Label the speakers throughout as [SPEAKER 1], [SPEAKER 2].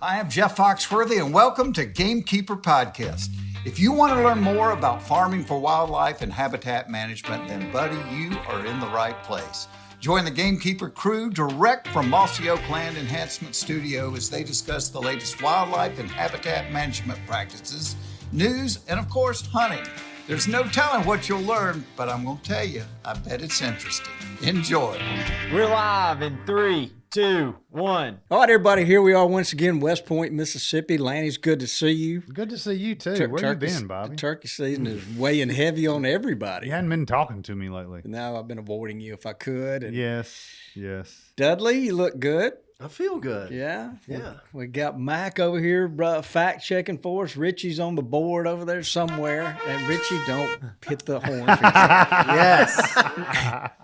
[SPEAKER 1] I am Jeff Foxworthy, and welcome to Gamekeeper Podcast. If you want to learn more about farming for wildlife and habitat management, then, buddy, you are in the right place. Join the Gamekeeper crew direct from Mossy Oak Land Enhancement Studio as they discuss the latest wildlife and habitat management practices, news, and, of course, hunting. There's no telling what you'll learn, but I'm going to tell you, I bet it's interesting. Enjoy.
[SPEAKER 2] We're live in 3, 2, 1.
[SPEAKER 3] All right, everybody, here we are once again, West Point, Mississippi. Lanny's good to see you.
[SPEAKER 4] Good to see you, too. Where you been, Bobby?
[SPEAKER 3] Turkey season is weighing heavy on everybody.
[SPEAKER 4] You hadn't been talking to me lately.
[SPEAKER 3] No, I've been avoiding you if I could. And
[SPEAKER 4] Yes.
[SPEAKER 3] Dudley, you look good.
[SPEAKER 2] I feel good.
[SPEAKER 3] Yeah.
[SPEAKER 2] Yeah.
[SPEAKER 3] We got Mac over here fact checking for us. Richie's on the board over there somewhere. And Richie, don't hit the horn.
[SPEAKER 2] Yes.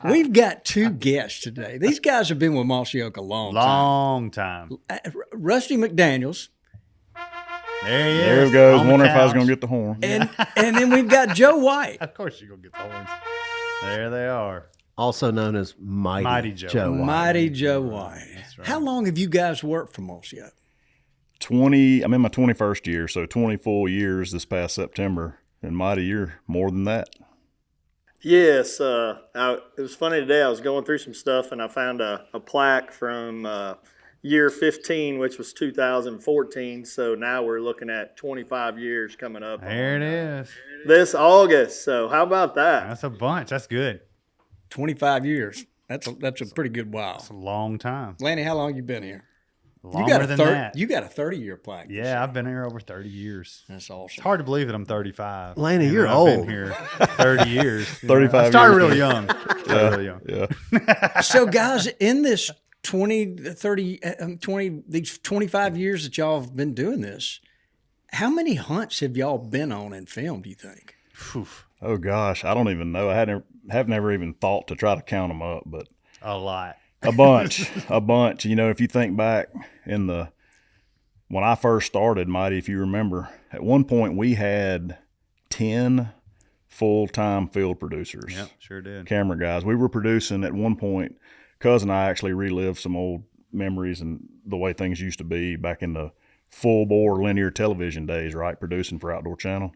[SPEAKER 3] We've got two guests today. These guys have been with Mossy Oak a long
[SPEAKER 4] time.
[SPEAKER 3] Rusty McDaniels.
[SPEAKER 4] There he is.
[SPEAKER 5] There it goes.
[SPEAKER 4] On the
[SPEAKER 5] Wonder if I was
[SPEAKER 4] couch.
[SPEAKER 5] going to get the horn.
[SPEAKER 3] And then we've got Joe White.
[SPEAKER 4] Of course you're going to get the horns. There they are.
[SPEAKER 2] Also known as Mighty Joe White.
[SPEAKER 3] Mighty Joe White.
[SPEAKER 4] Right.
[SPEAKER 3] How long have you guys worked for Mossy Oak?
[SPEAKER 5] I'm in my 21st year, so 20 full years this past September. And Mighty, you're more than that.
[SPEAKER 6] Yes, it was funny today. I was going through some stuff and I found a plaque from year 15, which was 2014. So now we're looking at 25 years coming up.
[SPEAKER 4] There it is.
[SPEAKER 6] This August. So how about that?
[SPEAKER 4] That's a bunch. That's good.
[SPEAKER 3] 25 years. That's a pretty good while.
[SPEAKER 4] That's a long time.
[SPEAKER 3] Lanny, how long you been here?
[SPEAKER 4] Longer than that.
[SPEAKER 3] You got a 30-year plaque.
[SPEAKER 4] Yeah, I've been here over 30 years.
[SPEAKER 3] That's awesome.
[SPEAKER 4] It's hard to believe that I'm 35.
[SPEAKER 2] Lanny, you're
[SPEAKER 4] I've
[SPEAKER 2] old.
[SPEAKER 4] been here 30 years.
[SPEAKER 5] 35
[SPEAKER 4] I started
[SPEAKER 5] years.
[SPEAKER 4] really young.
[SPEAKER 5] Yeah.
[SPEAKER 3] So, guys, in this 25 years that y'all have been doing this, how many hunts have y'all been on and filmed, do you think?
[SPEAKER 5] Oh, gosh. I don't even know. I have never even thought to try to count them up, but
[SPEAKER 4] A lot.
[SPEAKER 5] a bunch. A bunch. You know, if you think back when I first started, Mighty, if you remember, at one point we had 10 full-time field producers.
[SPEAKER 4] Yep, sure did.
[SPEAKER 5] Camera guys. We were producing at one point. Cuz and I actually relived some old memories and the way things used to be back in the full-bore linear television days, right? Producing for Outdoor Channel.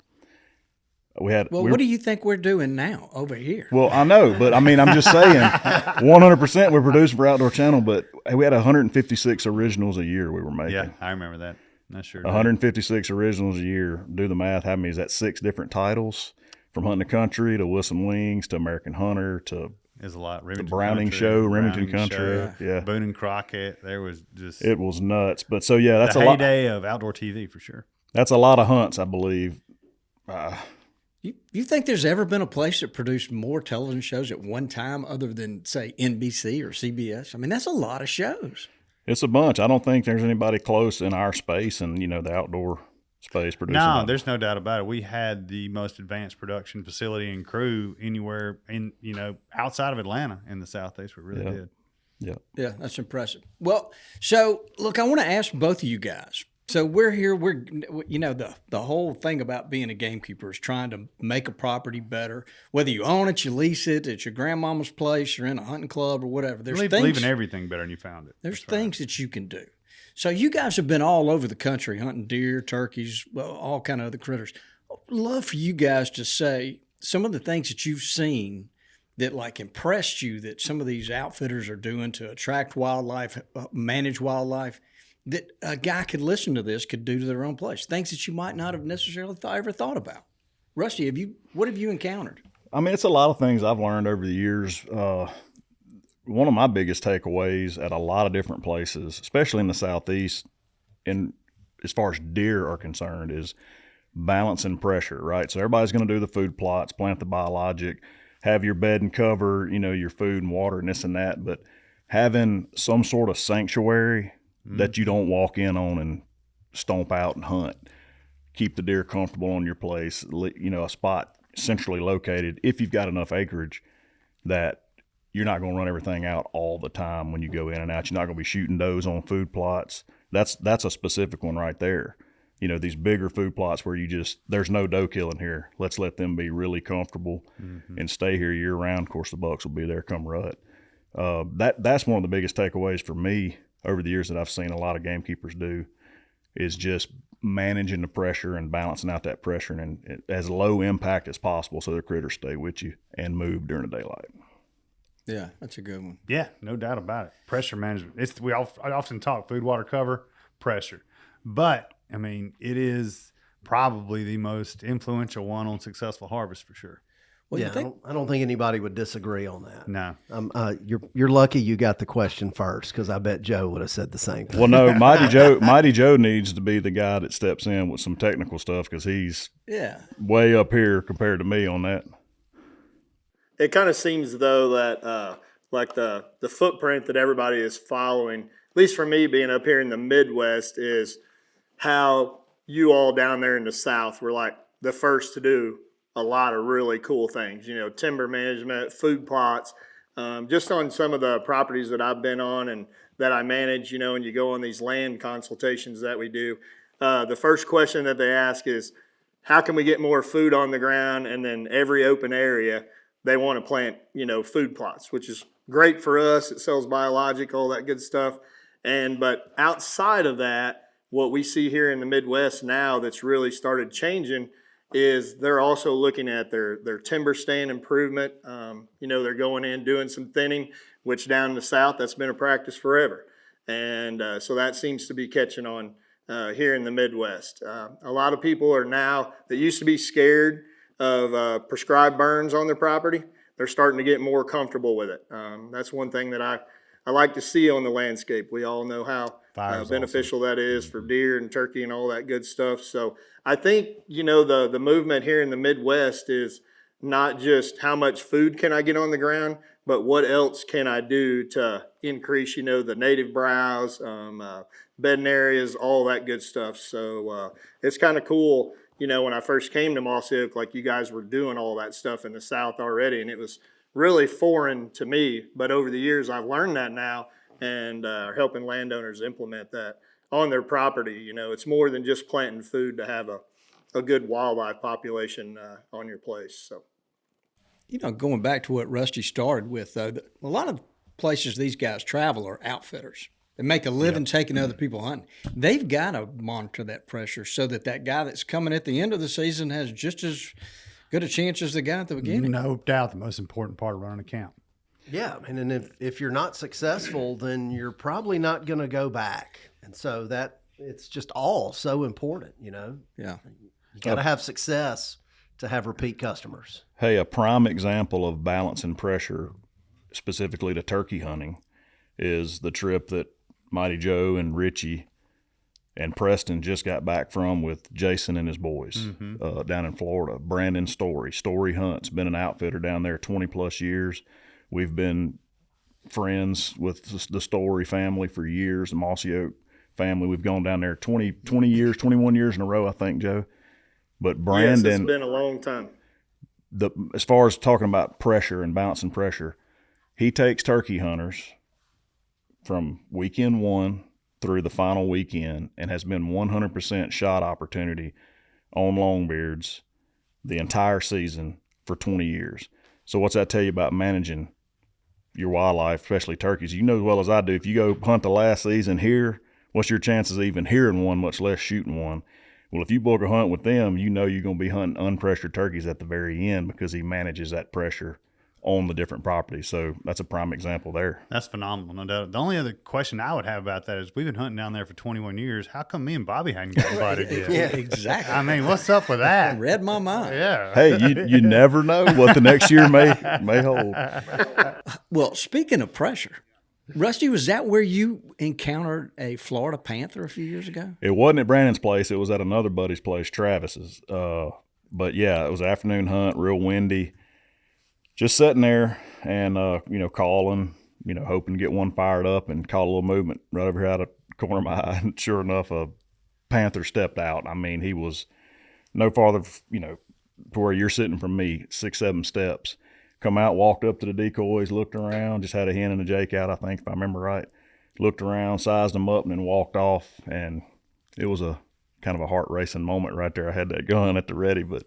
[SPEAKER 3] What do you think we're doing now over here?
[SPEAKER 5] Well, I know, but I mean, I'm just saying 100% we're producing for Outdoor Channel, but we had 156 originals a year we were making.
[SPEAKER 4] Yeah, I remember that. That's sure.
[SPEAKER 5] 156 originals a year. Do the math. How many is that? 6 different titles, from Hunting the Country to Whistle Wings to American Hunter to
[SPEAKER 4] There's a lot.
[SPEAKER 5] the Browning Show, Remington Country. Yeah.
[SPEAKER 4] Boone and Crockett. There was just
[SPEAKER 5] It was nuts. But so, yeah, that's
[SPEAKER 4] the
[SPEAKER 5] a lot.
[SPEAKER 4] heyday of outdoor TV for sure.
[SPEAKER 5] That's a lot of hunts, I believe.
[SPEAKER 3] You think there's ever been a place that produced more television shows at one time other than, say, NBC or CBS? I mean, that's a lot of shows.
[SPEAKER 5] It's a bunch. I don't think there's anybody close in our space and, the outdoor space producing.
[SPEAKER 4] No, there's no doubt about it. We had the most advanced production facility and crew anywhere in, outside of Atlanta in the Southeast. We really did.
[SPEAKER 5] Yeah.
[SPEAKER 3] Yeah, that's impressive. Well, so, look, I want to ask both of you guys. So we're here, the whole thing about being a gamekeeper is trying to make a property better. Whether you own it, you lease it, it's your grandmama's place, you're in a hunting club or whatever. There's
[SPEAKER 4] leaving everything better than you found it.
[SPEAKER 3] There's things that you can do. So you guys have been all over the country hunting deer, turkeys, all kind of other critters. I'd love for you guys to say some of the things that you've seen that impressed you that some of these outfitters are doing to attract wildlife, manage wildlife, that a guy could listen to this could do to their own place. Things that you might not have necessarily ever thought about. Rusty, what have you encountered?
[SPEAKER 5] I mean, it's a lot of things I've learned over the years. One of my biggest takeaways at a lot of different places, especially in the Southeast, and as far as deer are concerned, is balancing pressure, right? So everybody's going to do the food plots, plant the biologic, have your bed and cover, your food and water and this and that, but having some sort of sanctuary that you don't walk in on and stomp out and hunt. Keep the deer comfortable on your place, a spot centrally located if you've got enough acreage that you're not going to run everything out all the time when you go in and out. You're not going to be shooting does on food plots. That's a specific one right there. These bigger food plots where there's no doe killing here. Let's let them be really comfortable and stay here year round. Of course, the bucks will be there come rut. That's one of the biggest takeaways for me over the years that I've seen a lot of gamekeepers do is just managing the pressure and balancing out that pressure and as low impact as possible so the critters stay with you and move during the daylight.
[SPEAKER 3] Yeah, that's a good one.
[SPEAKER 4] Yeah, no doubt about it. Pressure management. I often talk food, water, cover, pressure. But, I mean, it is probably the most influential one on successful harvest for sure.
[SPEAKER 3] Well,
[SPEAKER 7] yeah, I don't think anybody would disagree on that.
[SPEAKER 4] No.
[SPEAKER 7] You're lucky you got the question first, because I bet Joe would have said the same thing.
[SPEAKER 5] Well, no, Mighty Joe needs to be the guy that steps in with some technical stuff because he's way up here compared to me on that.
[SPEAKER 6] It kind of seems though that like the footprint that everybody is following, at least for me being up here in the Midwest, is how you all down there in the South were like the first to do a lot of really cool things, you know, timber management, food plots, just on some of the properties that I've been on and that I manage, you know, and you go on these land consultations that we do. The first question that they ask is, how can we get more food on the ground? And then every open area, they want to plant, you know, food plots, which is great for us. It sells biological, all that good stuff. But outside of that, what we see here in the Midwest now that's really started changing is they're also looking at their timber stand improvement. You know, they're going in doing some thinning, which down in the South, that's been a practice forever. And so that seems to be catching on here in the Midwest. A lot of people are now, that used to be scared of prescribed burns on their property, they're starting to get more comfortable with it. That's one thing that I like to see on the landscape. We all know how beneficial that is for deer and turkey and all that good stuff. So I think, you know, the movement here in the Midwest is not just how much food can I get on the ground, but what else can I do to increase, you know, the native browse, bedding areas, all that good stuff. So it's kind of cool, you know, when I first came to Mossy Oak, like you guys were doing all that stuff in the South already, and it was really foreign to me. But over the years, I've learned that now and are helping landowners implement that on their property. You know, it's more than just planting food to have a good wildlife population on your place. So,
[SPEAKER 3] you know, going back to what Rusty started with, though, a lot of places these guys travel are outfitters. They make a living taking other people hunting. They've got to monitor that pressure so that guy that's coming at the end of the season has just as good a chance as the guy at the beginning.
[SPEAKER 4] No doubt the most important part of running a camp.
[SPEAKER 7] Yeah, and if you're not successful, then you're probably not going to go back. And so it's just all so important, you know?
[SPEAKER 3] Yeah.
[SPEAKER 7] You got to have success to have repeat customers.
[SPEAKER 5] Hey, a prime example of balancing pressure, specifically to turkey hunting, is the trip that Mighty Joe and Richie and Preston just got back from with Jason and his boys down in Florida. Brandon Story Hunt's been an outfitter down there 20 plus years. We've been friends with the Story family for years, the Mossy Oak family. We've gone down there 21 years in a row, I think, Joe. But Brandon,
[SPEAKER 6] yes, it's been a long time.
[SPEAKER 5] As far as talking about pressure and balancing pressure, he takes turkey hunters from weekend one through the final weekend and has been 100% shot opportunity on longbeards the entire season for 20 years. So what's that tell you about managing your wildlife, especially turkeys? You know as well as I do, if you go hunt the last season here, what's your chances of even hearing one, much less shooting one? Well, if you book a hunt with them, you know you're going to be hunting unpressured turkeys at the very end because he manages that pressure on the different properties. So that's a prime example there.
[SPEAKER 4] That's phenomenal, no doubt. The only other question I would have about that is we've been hunting down there for 21 years. How come me and Bobby hadn't got invited yet?
[SPEAKER 3] Yeah, exactly.
[SPEAKER 4] I mean, what's up with that?
[SPEAKER 3] Read my mind.
[SPEAKER 4] Yeah.
[SPEAKER 5] Hey, you never know what the next year may hold.
[SPEAKER 3] Well, speaking of pressure, Rusty, was that where you encountered a Florida panther a few years ago?
[SPEAKER 5] It wasn't at Brandon's place. It was at another buddy's place, Travis's. But yeah, it was an afternoon hunt, real windy. Just sitting there and, calling, hoping to get one fired up and caught a little movement right over here out of the corner of my eye. And sure enough, a panther stepped out. I mean, he was no farther, to where you're sitting from me, 6-7 steps. Come out, walked up to the decoys, looked around, just had a hen and a jake out, I think, if I remember right. Looked around, sized them up, and then walked off. And it was a kind of a heart-racing moment right there. I had that gun at the ready, but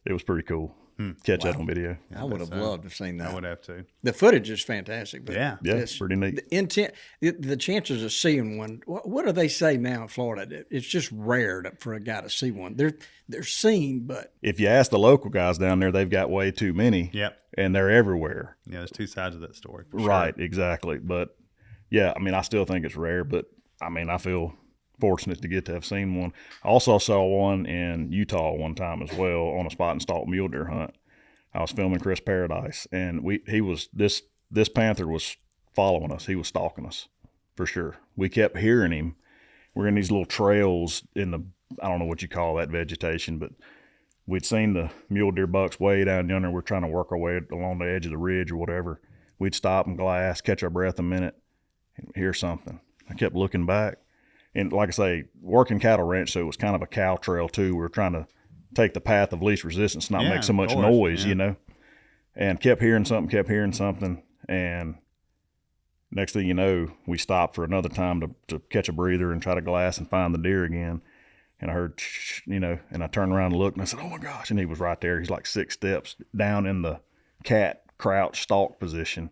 [SPEAKER 5] it was pretty cool. catch that on video.
[SPEAKER 3] I would have loved to have seen that.
[SPEAKER 4] I would have to.
[SPEAKER 3] The footage is fantastic. But
[SPEAKER 4] Yeah.
[SPEAKER 5] Yeah,
[SPEAKER 3] it's-
[SPEAKER 5] pretty neat.
[SPEAKER 3] The intent, the chances of seeing one. What do they say now in Florida? It's just rare for a guy to see one. They're seen, but
[SPEAKER 5] If you ask the local guys down there, they've got way too many.
[SPEAKER 4] Yep.
[SPEAKER 5] And they're everywhere.
[SPEAKER 4] Yeah, there's two sides of that story. For sure.
[SPEAKER 5] Right, exactly. But yeah, I mean, I still think it's rare, but I mean, I feel fortunate to get to have seen one. I also saw one in Utah one time as well on a spot and stalk mule deer hunt. I was filming Chris Paradise, and this panther was following us. He was stalking us for sure. We kept hearing him. We're in these little trails in the, I don't know what you call that vegetation, but we'd seen the mule deer bucks way down yonder. We're trying to work our way along the edge of the ridge or whatever. We'd stop and glass, catch our breath a minute, and hear something. I kept looking back. And like I say, working cattle ranch, so it was kind of a cow trail too. We were trying to take the path of least resistance, not
[SPEAKER 4] Yeah,
[SPEAKER 5] make so
[SPEAKER 4] of
[SPEAKER 5] much
[SPEAKER 4] course,
[SPEAKER 5] noise,
[SPEAKER 4] yeah.
[SPEAKER 5] you know. And kept hearing something. And next thing you know, we stopped for another time to catch a breather and try to glass and find the deer again. And I heard, you know, and I turned around and looked, and I said, oh my gosh. And he was right there. He's like 6 steps down in the cat crouch stalk position.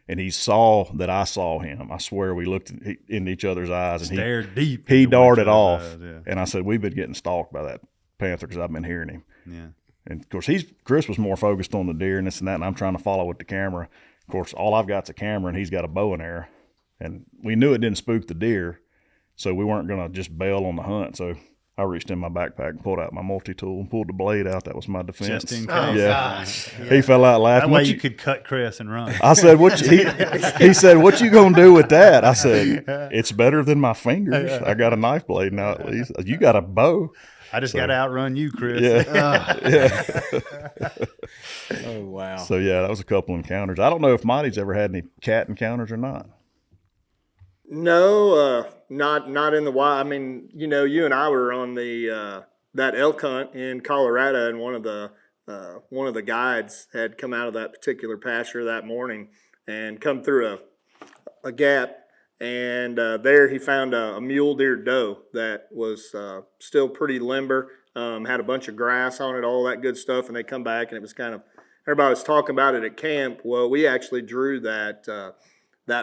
[SPEAKER 5] And he saw that I saw him. I swear we looked in each other's eyes. And
[SPEAKER 4] Stared deep.
[SPEAKER 5] he
[SPEAKER 4] into
[SPEAKER 5] darted
[SPEAKER 4] each other's
[SPEAKER 5] off.
[SPEAKER 4] eyes, yeah.
[SPEAKER 5] And I said, we've been getting stalked by that panther because I've been hearing him.
[SPEAKER 4] Yeah.
[SPEAKER 5] And of course, Chris was more focused on the deer and this and that, and I'm trying to follow with the camera. Of course, all I've got's a camera, and he's got a bow and arrow. And we knew it didn't spook the deer, so we weren't going to just bail on the hunt. So I reached in my backpack and pulled out my multi-tool and pulled the blade out. That was my defense.
[SPEAKER 4] Just in case.
[SPEAKER 7] Oh,
[SPEAKER 5] Yeah.
[SPEAKER 7] gosh.
[SPEAKER 5] He fell out
[SPEAKER 4] That
[SPEAKER 5] laughing.
[SPEAKER 4] way
[SPEAKER 5] What
[SPEAKER 4] you
[SPEAKER 5] you-
[SPEAKER 4] could cut Chris and run.
[SPEAKER 5] I said, he said, what you going to do with that? I said, it's better than my fingers. I got a knife blade now at least. You got a bow.
[SPEAKER 4] I just got to outrun you, Chris.
[SPEAKER 5] Yeah.
[SPEAKER 3] oh wow.
[SPEAKER 5] So yeah, that was a couple encounters. I don't know if Monty's ever had any cat encounters or not.
[SPEAKER 6] No, not in the wild. I mean, you know, you and I were on the that elk hunt in Colorado, and one of the guides had come out of that particular pasture that morning and come through a gap, and there he found a mule deer doe that was still pretty limber, had a bunch of grass on it, all that good stuff, and they come back, and it was kind of, everybody was talking about it at camp. Well, we actually drew that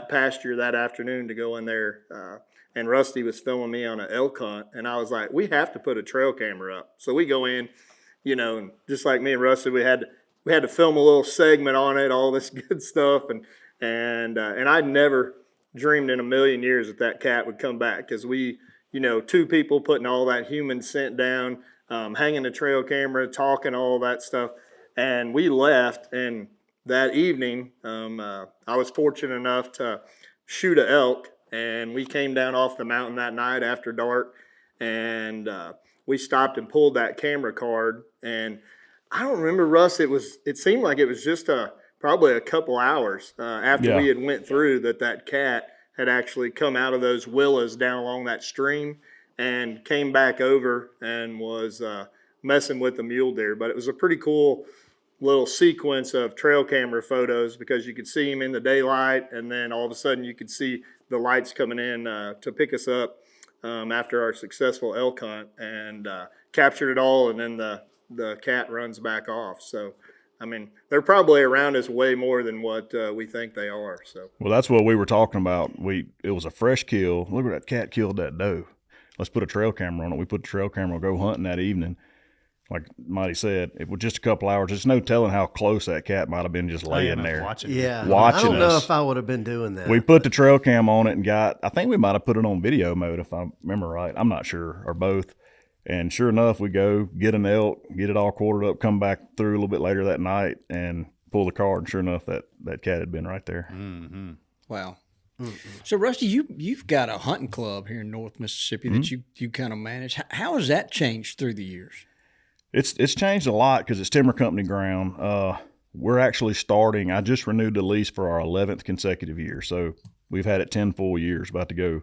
[SPEAKER 6] pasture that afternoon to go in there, and Rusty was filming me on an elk hunt, and I was like, we have to put a trail camera up. So we go in, you know, and just like me and Rusty, we had to film a little segment on it, all this good stuff, and I'd never dreamed in a million years that cat would come back, because we, you know, 2 people putting all that human scent down, hanging the trail camera, talking, all that stuff, and we left. And that evening, I was fortunate enough to shoot an elk, and we came down off the mountain that night after dark, and we stopped and pulled that camera card. And I don't remember, Russ, it seemed like it was just probably a couple hours after
[SPEAKER 5] Yeah.
[SPEAKER 6] we had went through that cat had actually come out of those willows down along that stream and came back over and was messing with the mule deer. But it was a pretty cool little sequence of trail camera photos, because you could see him in the daylight, and then all of a sudden you could see the lights coming in to pick us up after our successful elk hunt, and captured it all, and then the cat runs back off. So, I mean, they're probably around us way more than what we think they are. So,
[SPEAKER 5] Well, that's what we were talking about. It was a fresh kill. Look at that cat killed that doe. Let's put a trail camera on it. We put the trail camera, go hunting that evening. Like Mighty said, it was just a couple hours. There's no telling how close that cat might have been just laying there.
[SPEAKER 4] Watching.
[SPEAKER 7] Yeah.
[SPEAKER 5] Watching
[SPEAKER 7] I don't know
[SPEAKER 5] us.
[SPEAKER 7] if I would have been doing that.
[SPEAKER 5] We put the trail cam on it and I think we might have put it on video mode if I remember right. I'm not sure, or both. And sure enough, we go get an elk, get it all quartered up, come back through a little bit later that night and pull the card. And sure enough, that cat had been right there.
[SPEAKER 4] Mm-hmm.
[SPEAKER 3] Wow. So Rusty, you've got a hunting club here in North Mississippi that you kind of manage. How has that changed through the years?
[SPEAKER 5] It's changed a lot because it's timber company ground. We're actually starting. I just renewed the lease for our 11th consecutive year. So we've had it 10 full years, about to go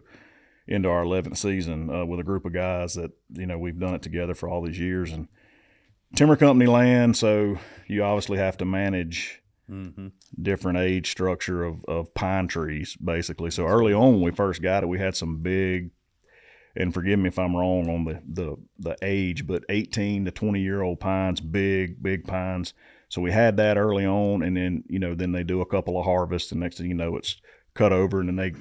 [SPEAKER 5] into our 11th season with a group of guys that, you know, we've done it together for all these years. And timber company land, so you obviously have to manage different age structure of pine trees, basically. So early on when we first got it, we had some big, and forgive me if I'm wrong on the age, but 18 to 20-year-old pines, big pines. So we had that early on, and then, then they do a couple of harvests, and next thing you know, it's cut over, and then they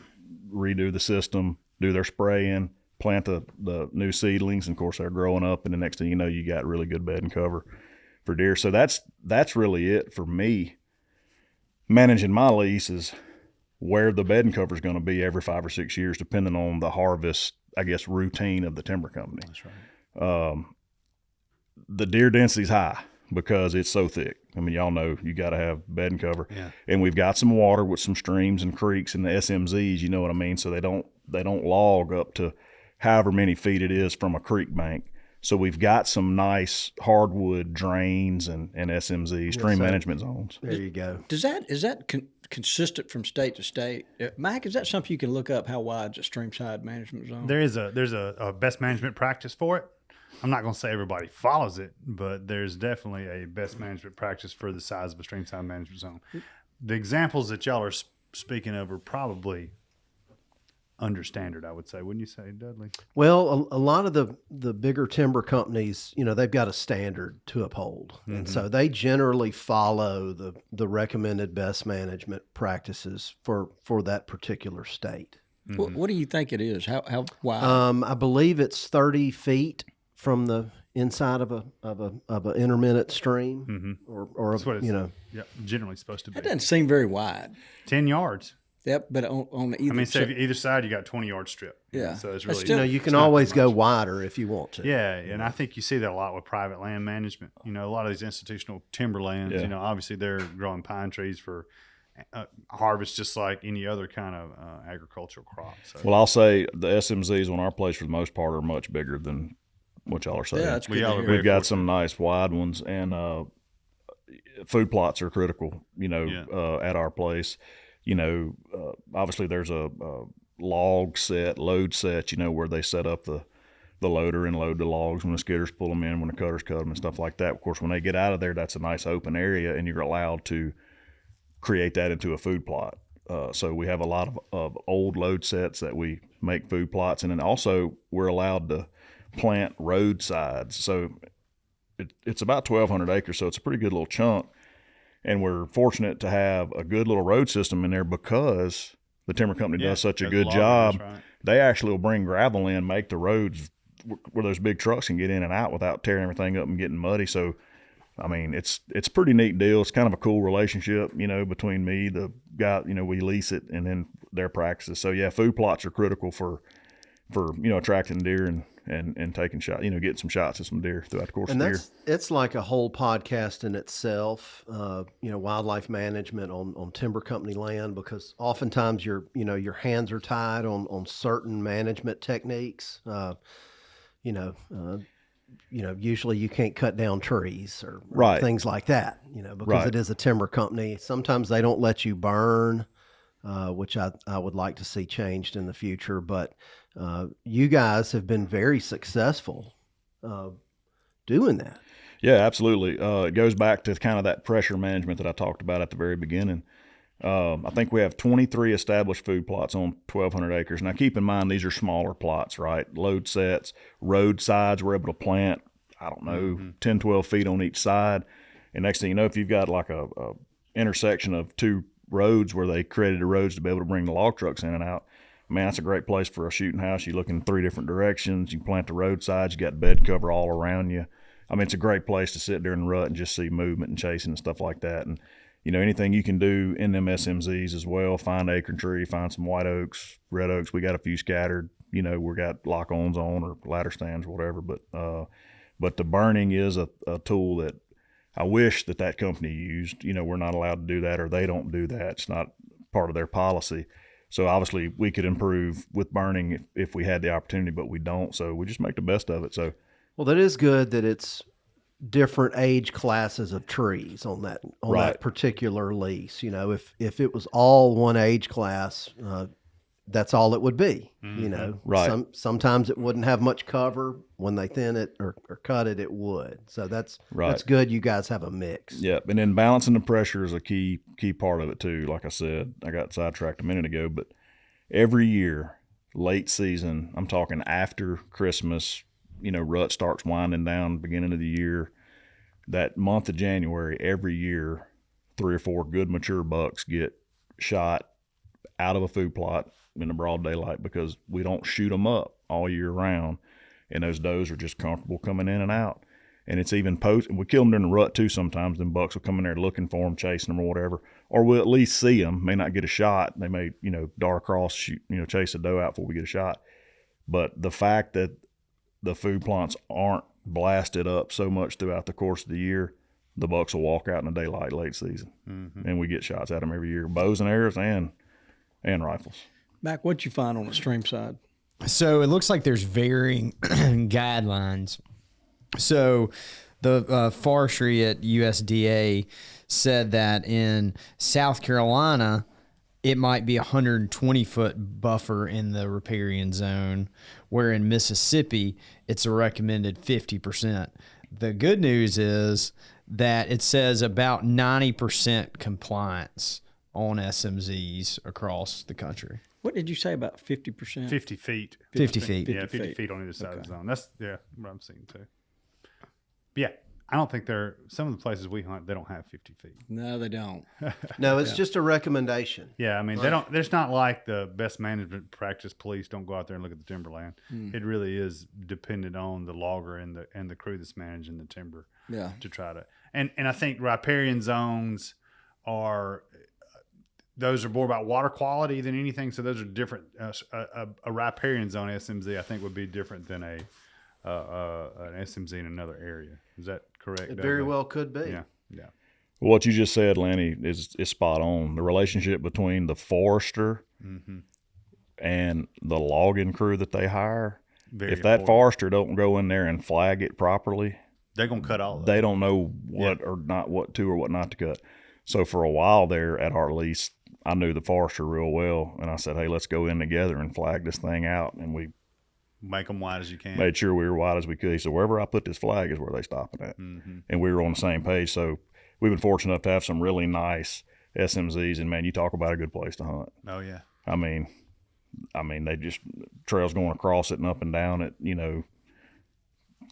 [SPEAKER 5] redo the system, do their spraying, plant the new seedlings, and of course they're growing up, and the next thing you know, you got really good bed and cover for deer. So that's really it for me. Managing my lease is where the bed and cover is going to be every 5 or 6 years, depending on the harvest, I guess, routine of the timber company.
[SPEAKER 4] That's right.
[SPEAKER 5] The deer density is high because it's so thick. I mean, y'all know you got to have bed and cover.
[SPEAKER 4] Yeah.
[SPEAKER 5] And we've got some water with some streams and creeks and the SMZs, you know what I mean? So they don't log up to however many feet it is from a creek bank. So we've got some nice hardwood drains and SMZs, stream management zones.
[SPEAKER 7] There you go.
[SPEAKER 3] Is that consistent from state to state? Mike, is that something you can look up? How wide's a stream side management zone?
[SPEAKER 4] There's a best management practice for it. I'm not going to say everybody follows it, but there's definitely a best management practice for the size of a stream side management zone. The examples that y'all are speaking of are probably under standard, I would say. Wouldn't you say, Dudley?
[SPEAKER 7] Well, a lot of the bigger timber companies, they've got a standard to uphold.
[SPEAKER 4] Mm-hmm.
[SPEAKER 7] And so they generally follow the recommended best management practices for that particular state.
[SPEAKER 3] Mm-hmm. What do you think it is? How wide?
[SPEAKER 7] I believe it's 30 feet from the inside of a intermittent stream, or
[SPEAKER 4] That's what it's generally supposed to be.
[SPEAKER 3] That doesn't seem very wide.
[SPEAKER 4] 10 yards.
[SPEAKER 3] Yep, but on either
[SPEAKER 4] I mean, so
[SPEAKER 3] side.
[SPEAKER 4] either side, you got 20-yard strip.
[SPEAKER 3] Yeah.
[SPEAKER 4] So it's
[SPEAKER 3] That's
[SPEAKER 4] really
[SPEAKER 3] still-
[SPEAKER 7] you can
[SPEAKER 4] it's not
[SPEAKER 7] always
[SPEAKER 4] that
[SPEAKER 7] go
[SPEAKER 4] much.
[SPEAKER 7] wider if you want to.
[SPEAKER 4] Yeah, and I think you see that a lot with private land management. A lot of these institutional timberlands,
[SPEAKER 5] Yeah.
[SPEAKER 4] obviously they're growing pine trees for harvest just like any other kind of agricultural crop. So.
[SPEAKER 5] Well, I'll say the SMZs on our place for the most part are much bigger than what y'all are saying.
[SPEAKER 3] Yeah, that's good.
[SPEAKER 4] y'all
[SPEAKER 3] to
[SPEAKER 4] are
[SPEAKER 3] hear.
[SPEAKER 4] very
[SPEAKER 5] We've got
[SPEAKER 4] fortunate.
[SPEAKER 5] some nice wide ones, and food plots are critical, at our place. Obviously there's a log set, load set, where they set up the loader and load the logs when the skidders pull them in, when the cutters cut them and stuff like that. Of course, when they get out of there, that's a nice open area, and you're allowed to create that into a food plot. So we have a lot of old load sets that we make food plots, and then also we're allowed to plant roadsides. So it's about 1,200 acres, so it's a pretty good little chunk. And we're fortunate to have a good little road system in there because the timber company does such a
[SPEAKER 4] the
[SPEAKER 5] good
[SPEAKER 4] loggers,
[SPEAKER 5] job.
[SPEAKER 4] right.
[SPEAKER 5] They actually will bring gravel in, make the roads where those big trucks can get in and out without tearing everything up and getting muddy. So, I mean, it's a pretty neat deal. It's kind of a cool relationship, between me, the guy, we lease it, and then their practices. So yeah, food plots are critical for attracting deer and taking shots, getting some shots of some deer throughout the course
[SPEAKER 7] And
[SPEAKER 5] of the year.
[SPEAKER 7] it's like a whole podcast in itself, wildlife management on timber company land, because oftentimes your hands are tied on certain management techniques. Usually you can't cut down trees or
[SPEAKER 5] Right.
[SPEAKER 7] things like that, because
[SPEAKER 5] Right.
[SPEAKER 7] it is a timber company. Sometimes they don't let you burn, which I would like to see changed in the future. But you guys have been very successful doing that.
[SPEAKER 5] Yeah, absolutely. It goes back to kind of that pressure management that I talked about at the very beginning. I think we have 23 established food plots on 1,200 acres. Now, keep in mind, these are smaller plots, right? Load sets, roadsides, we're able to plant, 10, 12 feet on each side. And next thing you know, if you've got like a intersection of two roads where they created the roads to be able to bring the log trucks in and out, man, that's a great place for a shooting house. You look in 3 different directions. You can plant the roadsides. You got bed cover all around you. I mean, it's a great place to sit there in the rut and just see movement and chasing and stuff like that. And, anything you can do in them SMZs as well, find acorn tree, find some white oaks, red oaks. We got a few scattered, we got lock-ons on or ladder stands or whatever. But the burning is a tool that I wish that company used. We're not allowed to do that, or they don't do that. It's not part of their policy. So obviously we could improve with burning if we had the opportunity, but we don't. So we just make the best of it. So
[SPEAKER 7] Well, that is good that it's different age classes of trees on that
[SPEAKER 5] Right.
[SPEAKER 7] that particular lease. If it was all one age class, that's all it would be.
[SPEAKER 5] Right.
[SPEAKER 7] Sometimes it wouldn't have much cover. When they thin it or cut it, it would. So that's good. You guys have a mix.
[SPEAKER 5] Yep, and then balancing the pressure is a key part of it too. Like I said, I got sidetracked a minute ago, but every year, late season, I'm talking after Christmas, rut starts winding down, beginning of the year, that month of January every year, 3 or 4 good mature bucks get shot out of a food plot in the broad daylight because we don't shoot them up all year round, and those does are just comfortable coming in and out. And it's even we kill them during the rut too sometimes. Them bucks will come in there looking for them, chasing them or whatever, or we'll at least see them. May not get a shot. They may, dart across, shoot, chase a doe out before we get a shot. But the fact that the food plots aren't blasted up so much throughout the course of the year, the bucks will walk out in the daylight late season, and we get shots at them every year, bows and arrows and rifles.
[SPEAKER 3] Mac, what'd you find on the stream side?
[SPEAKER 2] So it looks like there's varying guidelines. So the forestry at USDA said that in South Carolina, it might be a 120-foot buffer in the riparian zone, where in Mississippi, it's a recommended 50%. The good news is that it says about 90% compliance on SMZs across the country.
[SPEAKER 3] What did you say about 50%?
[SPEAKER 4] 50 feet.
[SPEAKER 2] 50 feet.
[SPEAKER 4] Yeah, 50 feet on either side of the zone. That's what I'm seeing too. Yeah, I don't think some of the places we hunt, they don't have 50 feet.
[SPEAKER 3] No, they don't.
[SPEAKER 7] No, it's just a recommendation.
[SPEAKER 4] Yeah, I mean, they don't. There's not like the best management practice police don't go out there and look at the timberland. It really is dependent on the logger and the crew that's managing the timber.
[SPEAKER 3] Yeah.
[SPEAKER 4] To try to and I think riparian zones those are more about water quality than anything. So those are different. A riparian zone SMZ I think would be different than an SMZ in another area. Is that correct?
[SPEAKER 7] It very well could be.
[SPEAKER 4] Yeah. Yeah.
[SPEAKER 5] What you just said, Lenny, is spot on. The relationship between the forester and the logging crew that they hire, if that forester don't go in there and flag it properly,
[SPEAKER 4] they're going to cut all of it.
[SPEAKER 5] They don't know what or not what to or what not to cut. So for a while there at our lease, I knew the forester real well, and I said, hey, let's go in together and flag this thing out. And we
[SPEAKER 4] make them wide as you can.
[SPEAKER 5] Made sure we were wide as we could. He said, wherever I put this flag is where they stopping at. And we were on the same page. So we've been fortunate enough to have some really nice SMZs, and man, you talk about a good place to hunt.
[SPEAKER 4] Oh yeah.
[SPEAKER 5] I mean, they just trails going across it and up and down it,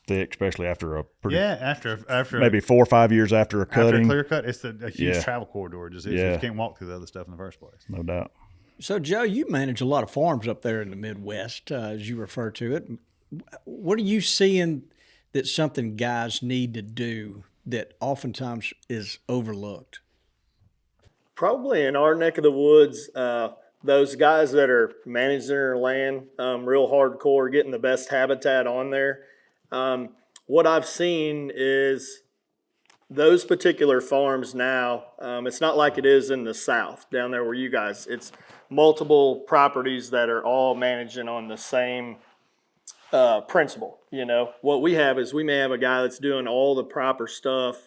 [SPEAKER 5] thick, especially after a pretty
[SPEAKER 4] after
[SPEAKER 5] maybe 4 or 5 years after a cutting.
[SPEAKER 4] After a clear cut, it's a huge travel corridor. You can't walk through the other stuff in the first place.
[SPEAKER 5] No doubt.
[SPEAKER 3] So, Joe, you manage a lot of farms up there in the Midwest, as you refer to it. What are you seeing that's something guys need to do that oftentimes is overlooked?
[SPEAKER 6] Probably in our neck of the woods, those guys that are managing their land real hardcore, getting the best habitat on there. What I've seen is those particular farms now, it's not like it is in the South down there where you guys, it's multiple properties that are all managing on the same principle. What we have is we may have a guy that's doing all the proper stuff,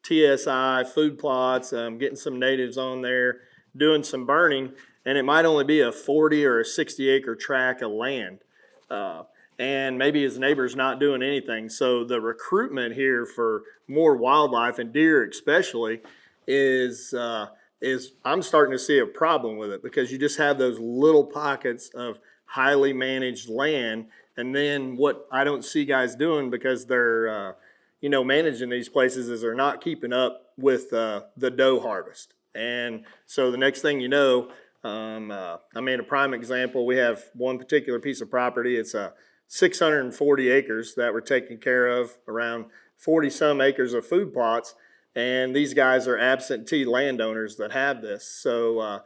[SPEAKER 6] TSI, food plots, getting some natives on there, doing some burning, and it might only be a 40 or a 60 acre tract of land. And maybe his neighbor's not doing anything. So the recruitment here for more wildlife and deer especially is I'm starting to see a problem with it, because you just have those little pockets of highly managed land. And then what I don't see guys doing, because they're, managing these places, is they're not keeping up with the doe harvest. And so the next thing you know, I mean, a prime example, we have one particular piece of property. It's 640 acres that we're taking care of, around 40 some acres of food plots. And these guys are absentee landowners that have this. So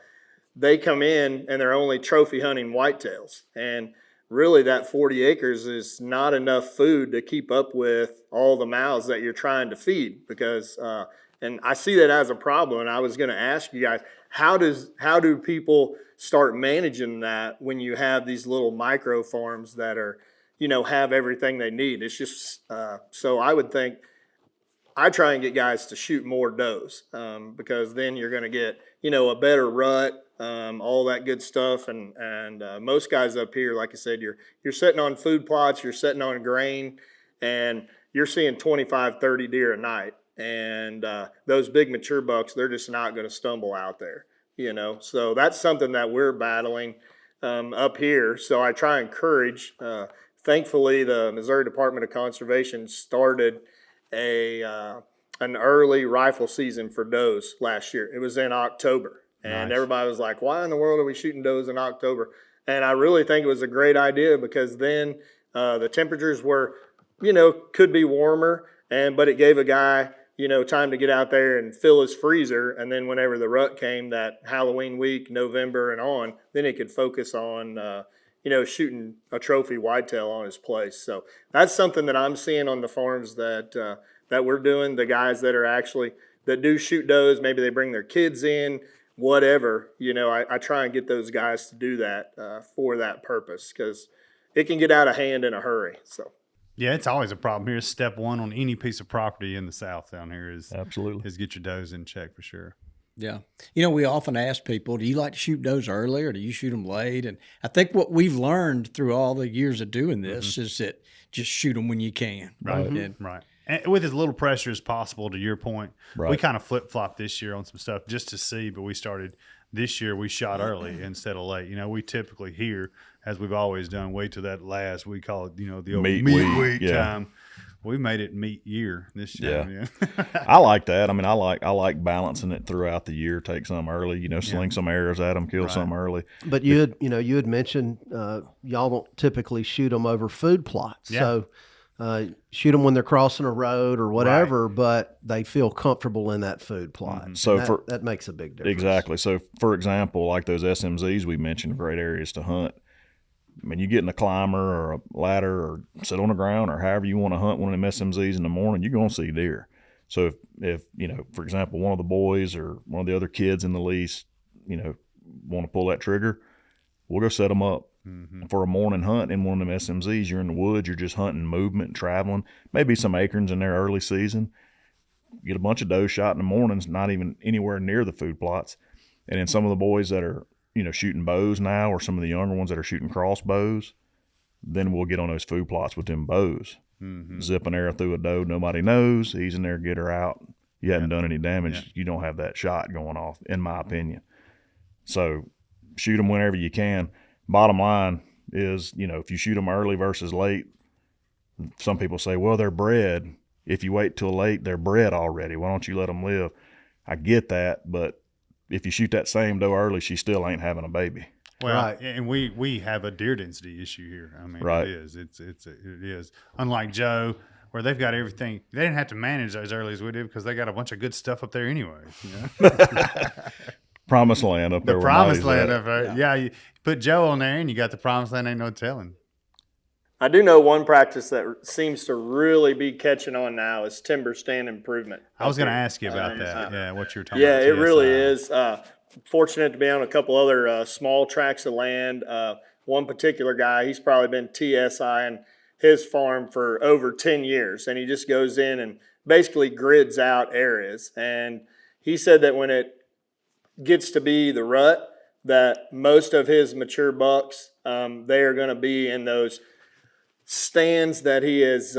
[SPEAKER 6] they come in and they're only trophy hunting whitetails. And really that 40 acres is not enough food to keep up with all the mouths that you're trying to feed, because, and I see that as a problem. And I was going to ask you guys, how do people start managing that when you have these little micro farms that are, have everything they need? It's just, so I would think, I try and get guys to shoot more does, because then you're going to get, a better rut, all that good stuff. And most guys up here, like I said, you're sitting on food plots, you're sitting on grain, and you're seeing 25, 30 deer a night. And those big mature bucks, they're just not going to stumble out there, So that's something that we're battling up here. So I try and encourage, thankfully, the Missouri Department of Conservation started an early rifle season for does last year. It was in October, and
[SPEAKER 4] Nice.
[SPEAKER 6] everybody was like, "Why in the world are we shooting does in October?" And I really think it was a great idea because then the temperatures were, could be warmer, but it gave a guy, time to get out there and fill his freezer. And then whenever the rut came that Halloween week, November and on, then he could focus on, shooting a trophy whitetail on his place. So that's something that I'm seeing on the farms that we're doing. The guys that do shoot does, maybe they bring their kids in, whatever, I try and get those guys to do that for that purpose because it can get out of hand in a hurry. So.
[SPEAKER 4] Yeah, it's always a problem here. Step one on any piece of property in the South down here is
[SPEAKER 5] Absolutely.
[SPEAKER 4] get your does in check for sure.
[SPEAKER 3] Yeah. We often ask people, do you like to shoot does early or do you shoot them late? And I think what we've learned through all the years of doing this is that just shoot them when you can.
[SPEAKER 4] Right.
[SPEAKER 3] And,
[SPEAKER 4] Right. And with as little pressure as possible, to your point.
[SPEAKER 5] Right.
[SPEAKER 4] We kind of flip-flopped this year on some stuff just to see, but we started this year, we shot early instead of late. We typically here, as we've always done, wait till that last, we call it, the old meat week
[SPEAKER 5] yeah.
[SPEAKER 4] time. We made it meat year this year.
[SPEAKER 5] Yeah. I like that. I mean, I like balancing it throughout the year. Take some early, sling some arrows at them, kill some early.
[SPEAKER 7] But you had mentioned y'all don't typically shoot them over food plots.
[SPEAKER 4] Yeah.
[SPEAKER 7] So shoot them when they're crossing a road or whatever, but they feel comfortable in that food plot.
[SPEAKER 5] Mm-hmm. So
[SPEAKER 7] that makes a big difference.
[SPEAKER 5] Exactly. So, for example, like those SMZs we mentioned, great areas to hunt. I mean, you get in a climber or a ladder or sit on the ground or however you want to hunt one of them SMZs in the morning, you're going to see deer. So if for example, one of the boys or one of the other kids in the lease, want to pull that trigger, we'll go set them up for a morning hunt in one of them SMZs. You're in the woods, you're just hunting movement, traveling, maybe some acorns in there early season. Get a bunch of doe shot in the mornings, not even anywhere near the food plots. And then some of the boys that are shooting bows now, or some of the younger ones that are shooting crossbows, then we'll get on those food plots with them bows. Zip an arrow through a doe, nobody knows. He's in there, get her out. You haven't done any damage. You don't have that shot going off, in my opinion. So shoot them whenever you can. Bottom line is, if you shoot them early versus late, some people say, well, they're bred. If you wait till late, they're bred already. Why don't you let them live? I get that, but if you shoot that same doe early, she still ain't having a baby.
[SPEAKER 4] Well,
[SPEAKER 7] Right.
[SPEAKER 4] And we have a deer density issue here. I mean,
[SPEAKER 5] Right.
[SPEAKER 4] it is. It is. Unlike Joe, where they've got everything. They didn't have to manage those early as we did because they got a bunch of good stuff up there anyways.
[SPEAKER 5] Promised land up there.
[SPEAKER 4] The
[SPEAKER 5] where
[SPEAKER 4] promised
[SPEAKER 5] Monty's
[SPEAKER 4] land
[SPEAKER 5] at.
[SPEAKER 4] up there. Yeah, you put Joe on there and you got the promised land, ain't no telling.
[SPEAKER 6] I do know one practice that seems to really be catching on now is timber stand improvement.
[SPEAKER 4] I was going to
[SPEAKER 6] up here.
[SPEAKER 4] ask you about that. Yeah, what you're talking
[SPEAKER 6] Yeah,
[SPEAKER 4] about.
[SPEAKER 6] it really
[SPEAKER 4] TSI.
[SPEAKER 6] is. Fortunate to be on a couple other small tracts of land. One particular guy, he's probably been TSI in his farm for over 10 years, and he just goes in and basically grids out areas. And he said that when it gets to be the rut, that most of his mature bucks, they are going to be in those stands that he has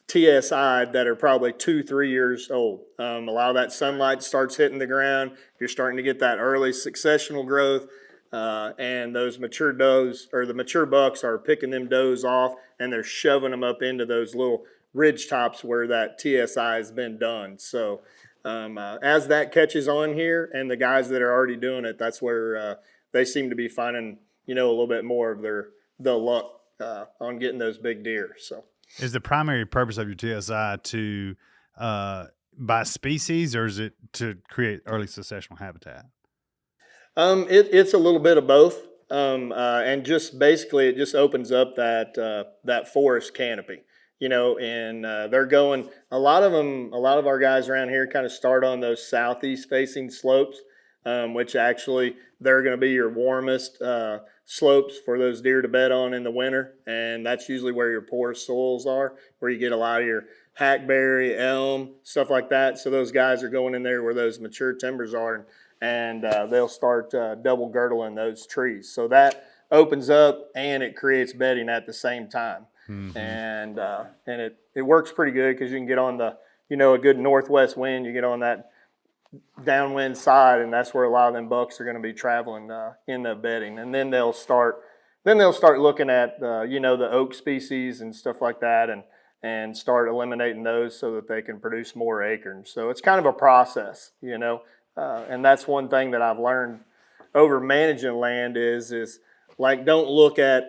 [SPEAKER 6] TSI'd that are probably 2-3 years old. A lot of that sunlight starts hitting the ground. You're starting to get that early successional growth, and those mature does or the mature bucks are picking them does off, and they're shoving them up into those little ridge tops where that TSI has been done. So as that catches on here, and the guys that are already doing it, that's where they seem to be finding a little bit more of the luck on getting those big deer. So.
[SPEAKER 4] Is the primary purpose of your TSI to by species, or is it to create early successional habitat?
[SPEAKER 6] It's a little bit of both, and just basically it just opens up that forest canopy, and they're going. A lot of our guys around here kind of start on those southeast facing slopes, which actually they're going to be your warmest slopes for those deer to bed on in the winter, and that's usually where your poorest soils are, where you get a lot of your hackberry, elm, stuff like that. So those guys are going in there where those mature timbers are, and they'll start double girdling those trees. So that opens up and it creates bedding at the same time. And it works pretty good because you can get on the a good northwest wind. You get on that downwind side, and that's where a lot of them bucks are going to be traveling in the bedding. And then they'll start looking at the oak species and stuff like that, and start eliminating those so that they can produce more acorns. So it's kind of a process, you know, and that's one thing that I've learned over managing land is like, don't look at,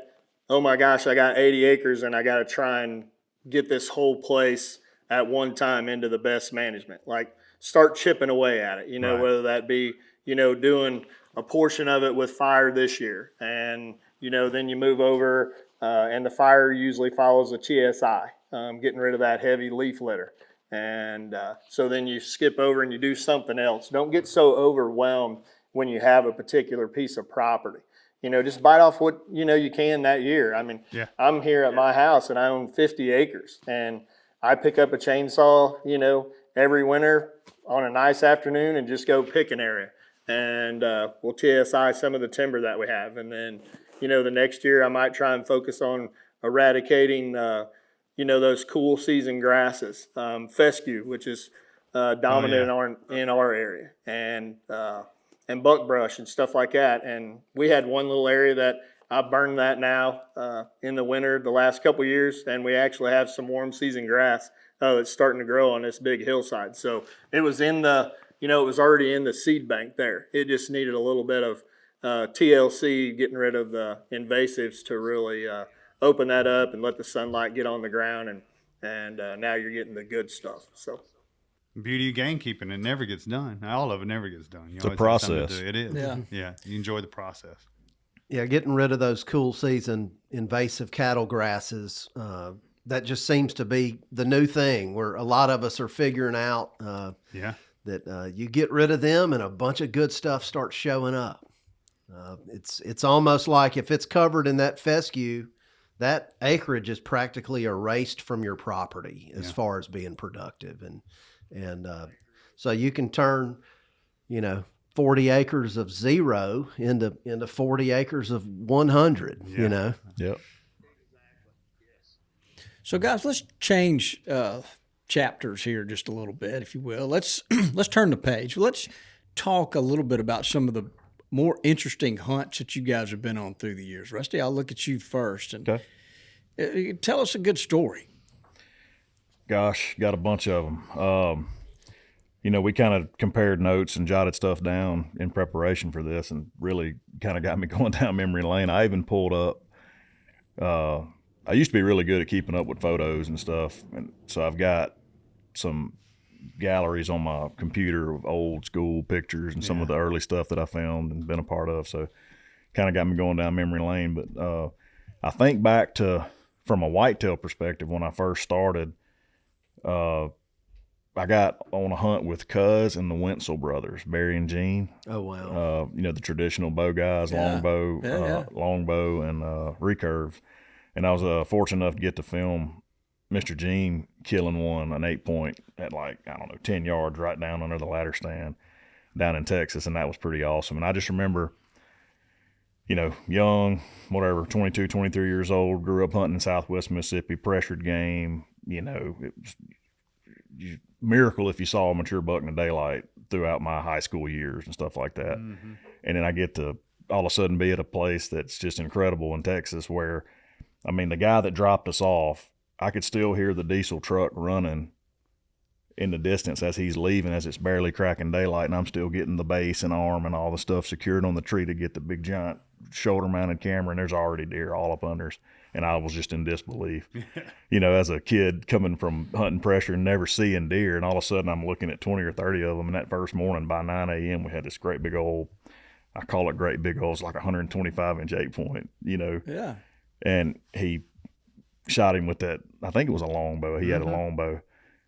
[SPEAKER 6] oh my gosh, I got 80 acres and I got to try and get this whole place at one time into the best management. Like, start chipping away at it, you know,
[SPEAKER 4] Right.
[SPEAKER 6] whether that be, you know, doing a portion of it with fire this year, and, you know, then you move over and the fire usually follows a TSI, getting rid of that heavy leaf litter. And so then you skip over and you do something else. Don't get so overwhelmed when you have a particular piece of property. You know, just bite off what, you know, you can that year. I mean,
[SPEAKER 4] Yeah.
[SPEAKER 6] I'm here at my house and I own 50 acres, and I pick up a chainsaw, you know, every winter on a nice afternoon and just go pick an area. And we'll TSI some of the timber that we have. And then, you know, the next year I might try and focus on eradicating, you know, those cool season grasses, fescue, which is dominant in our area, and buckbrush and stuff like that. And we had one little area that I burned that now in the winter the last couple years, and we actually have some warm season grass that's starting to grow on this big hillside. So it was in the, you know, it was already in the seed bank there. It just needed a little bit of TLC, getting rid of the invasives to really open that up and let the sunlight get on the ground, and now you're getting the good stuff. So
[SPEAKER 4] Beauty of gamekeeping, it never gets done. All of it never gets done. You
[SPEAKER 5] It's a
[SPEAKER 4] always have something to
[SPEAKER 5] process.
[SPEAKER 4] do. It is.
[SPEAKER 3] Yeah.
[SPEAKER 4] Yeah. You enjoy the process.
[SPEAKER 7] Yeah, getting rid of those cool season invasive cattle grasses, that just seems to be the new thing where a lot of us are figuring out
[SPEAKER 4] Yeah.
[SPEAKER 7] that you get rid of them and a bunch of good stuff starts showing up. It's almost like if it's covered in that fescue, that acreage is practically erased from your property as far as being productive. And so you can turn, you know, 40 acres of 0 into 40 acres of 100, you know?
[SPEAKER 5] Yep.
[SPEAKER 3] So, guys, let's change chapters here just a little bit, if you will. Let's turn the page. Let's talk a little bit about some of the more interesting hunts that you guys have been on through the years. Rusty, I'll look at you first and tell us a good story.
[SPEAKER 5] Gosh, got a bunch of them. You know, we kind of compared notes and jotted stuff down in preparation for this, and really kind of got me going down memory lane. I even pulled up. I used to be really good at keeping up with photos and stuff, and so I've got some galleries on my computer of old school pictures and some of the early stuff that I found and been a part of. So, kind of got me going down memory lane. But I think back to, from a whitetail perspective, when I first started. I got on a hunt with Cuz and the Wenzel brothers, Barry and Gene.
[SPEAKER 7] Oh, wow.
[SPEAKER 5] You know, the traditional bow guys, longbow and recurve. And I was fortunate enough to get to film Mr. Gene killing one, an 8-point at 10 yards right down under the ladder stand down in Texas. And that was pretty awesome. And I just remember, you know, young, 22, 23 years old, grew up hunting in Southwest Mississippi, pressured game. You know, it was miracle if you saw a mature buck in the daylight throughout my high school years and stuff like that. Mm-hmm. And then I get to all of a sudden be at a place that's just incredible in Texas where, I mean, the guy that dropped us off, I could still hear the diesel truck running in the distance as he's leaving, as it's barely cracking daylight, and I'm still getting the base and arm and all the stuff secured on the tree to get the big giant shoulder mounted camera, and there's already deer all up under us. And I was just in disbelief, you know, as a kid coming from hunting pressure and never seeing deer. And all of a sudden I'm looking at 20 or 30 of them. And that first morning by 9 a.m. we had this great big old, I call it great big old, it's like 125-inch 8-point, you know. Yeah. And he shot him with that, I think it was a longbow. He had a longbow.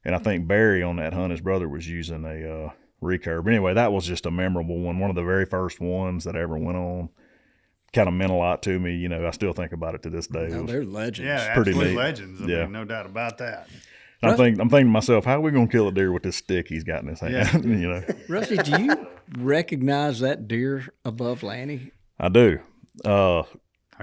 [SPEAKER 5] And I think Barry on that hunt, his brother, was using a recurve. But anyway, that was just a memorable one. One of the very first ones that I ever went on. Kind of meant a lot to me, you know. I still think about it to this day.
[SPEAKER 3] No, they're legends.
[SPEAKER 4] Yeah,
[SPEAKER 5] pretty
[SPEAKER 4] absolute
[SPEAKER 5] neat.
[SPEAKER 4] legends. I mean, no doubt about that.
[SPEAKER 5] I'm thinking to myself, how are we going to kill a deer with this stick he's got in his hand?
[SPEAKER 4] Yeah.
[SPEAKER 5] You know.
[SPEAKER 3] Rusty, do you recognize that deer above Lanny?
[SPEAKER 5] I do.
[SPEAKER 4] Are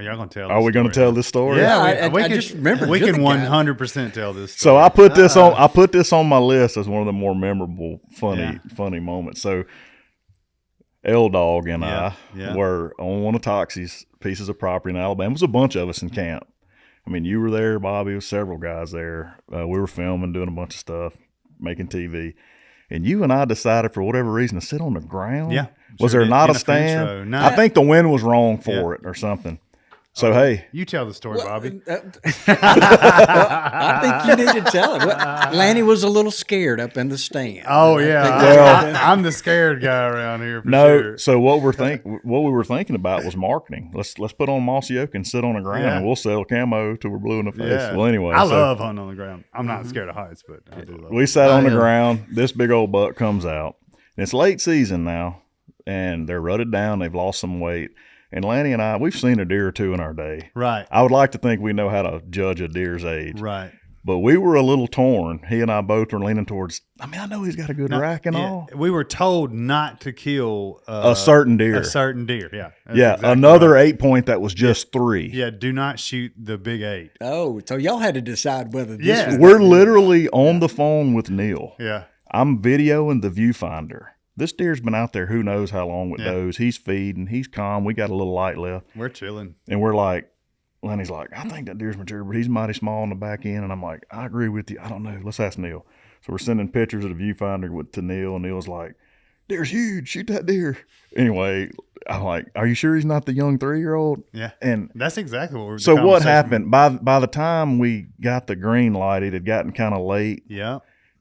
[SPEAKER 4] y'all going to tell?
[SPEAKER 5] Are we going to tell this story?
[SPEAKER 3] Yeah, I just remember
[SPEAKER 4] we
[SPEAKER 3] you're
[SPEAKER 4] can
[SPEAKER 3] the guy.
[SPEAKER 4] 100% tell this story.
[SPEAKER 5] So I put this on. I put this on my list as one of the more memorable, funny moments. So L Dog and I were on one of Toxie's pieces of property in Alabama. It was a bunch of us in camp. I mean, you were there, Bobby, was several guys there. We were filming, doing a bunch of stuff, making TV. And you and I decided for whatever reason to sit on the ground.
[SPEAKER 4] Yeah.
[SPEAKER 5] Was
[SPEAKER 4] Sure
[SPEAKER 5] there
[SPEAKER 4] did.
[SPEAKER 5] not
[SPEAKER 4] In
[SPEAKER 5] a
[SPEAKER 4] the fence row.
[SPEAKER 5] stand?
[SPEAKER 4] No.
[SPEAKER 5] I think the wind was wrong for it or something. So, hey.
[SPEAKER 4] You tell the story, Bobby.
[SPEAKER 3] I think you need to tell it. Lanny was a little scared up in the stand.
[SPEAKER 4] Oh yeah, I'm the scared guy around here. For sure.
[SPEAKER 5] So what we were thinking about was marketing. Let's put on Mossy Oak and sit on the ground, and we'll sell camo till we're blue in the face.
[SPEAKER 4] Yeah.
[SPEAKER 5] Well, anyway,
[SPEAKER 4] I love hunting on the ground. I'm not scared of heights, but I do love.
[SPEAKER 5] we sat on the ground. This big old buck comes out. And it's late season now, and they're rutted down. They've lost some weight. And Lanny and I, we've seen a deer or two in our day.
[SPEAKER 4] Right.
[SPEAKER 5] I would like to think we know how to judge a deer's age.
[SPEAKER 4] Right.
[SPEAKER 5] But we were a little torn. He and I both were leaning towards, I mean, I know he's got a good rack and all.
[SPEAKER 4] We were told not to kill
[SPEAKER 5] A certain deer.
[SPEAKER 4] A certain deer, yeah. That's
[SPEAKER 5] Yeah,
[SPEAKER 4] exactly
[SPEAKER 5] another
[SPEAKER 4] right.
[SPEAKER 5] 8-point that was just 3.
[SPEAKER 4] Yeah, do not shoot the big 8.
[SPEAKER 3] Oh, so y'all had to decide whether this was
[SPEAKER 5] We're literally on the phone with Neil.
[SPEAKER 4] Yeah.
[SPEAKER 5] I'm videoing the viewfinder. This deer's been out there who knows how long with those. He's feeding. He's calm. We got a little light left.
[SPEAKER 4] We're chilling.
[SPEAKER 5] And we're like, Lenny's like, I think that deer's mature, but he's mighty small on the back end. And I'm like, I agree with you. I don't know. Let's ask Neil. So we're sending pictures of the viewfinder to Neil, and Neil's like, deer's huge. Shoot that deer. Anyway, I'm like, are you sure he's not the young 3-year-old?
[SPEAKER 4] Yeah.
[SPEAKER 5] And
[SPEAKER 4] that's exactly what we're
[SPEAKER 5] so what happened? By the time we got the green light, it had gotten kind of late.
[SPEAKER 4] Yeah.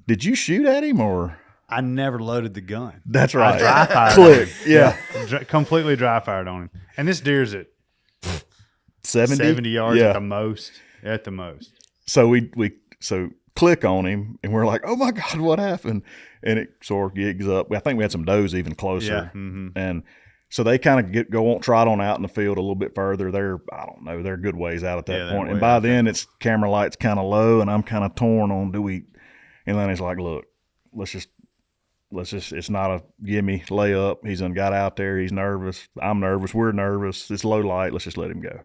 [SPEAKER 5] Did you shoot at him or?
[SPEAKER 4] I never loaded the gun.
[SPEAKER 5] That's right.
[SPEAKER 4] Dry fired.
[SPEAKER 5] Click. Yeah.
[SPEAKER 4] Completely dry fired on him. And this deer's at
[SPEAKER 5] 70
[SPEAKER 4] yards at the most. At the most.
[SPEAKER 5] So we click on him and we're like, oh my God, what happened? And it sort of gigs up. I think we had some does even closer.
[SPEAKER 4] Yeah. Mm-hmm.
[SPEAKER 5] And so they kind of go on, trot on out in the field a little bit further. They're a good ways out at that point. And by then it's camera light's kind of low and I'm kind of torn on and then he's like, look, let's just, it's not a gimme layup. He's done got out there. He's nervous. I'm nervous. We're nervous. It's low light. Let's just let him go.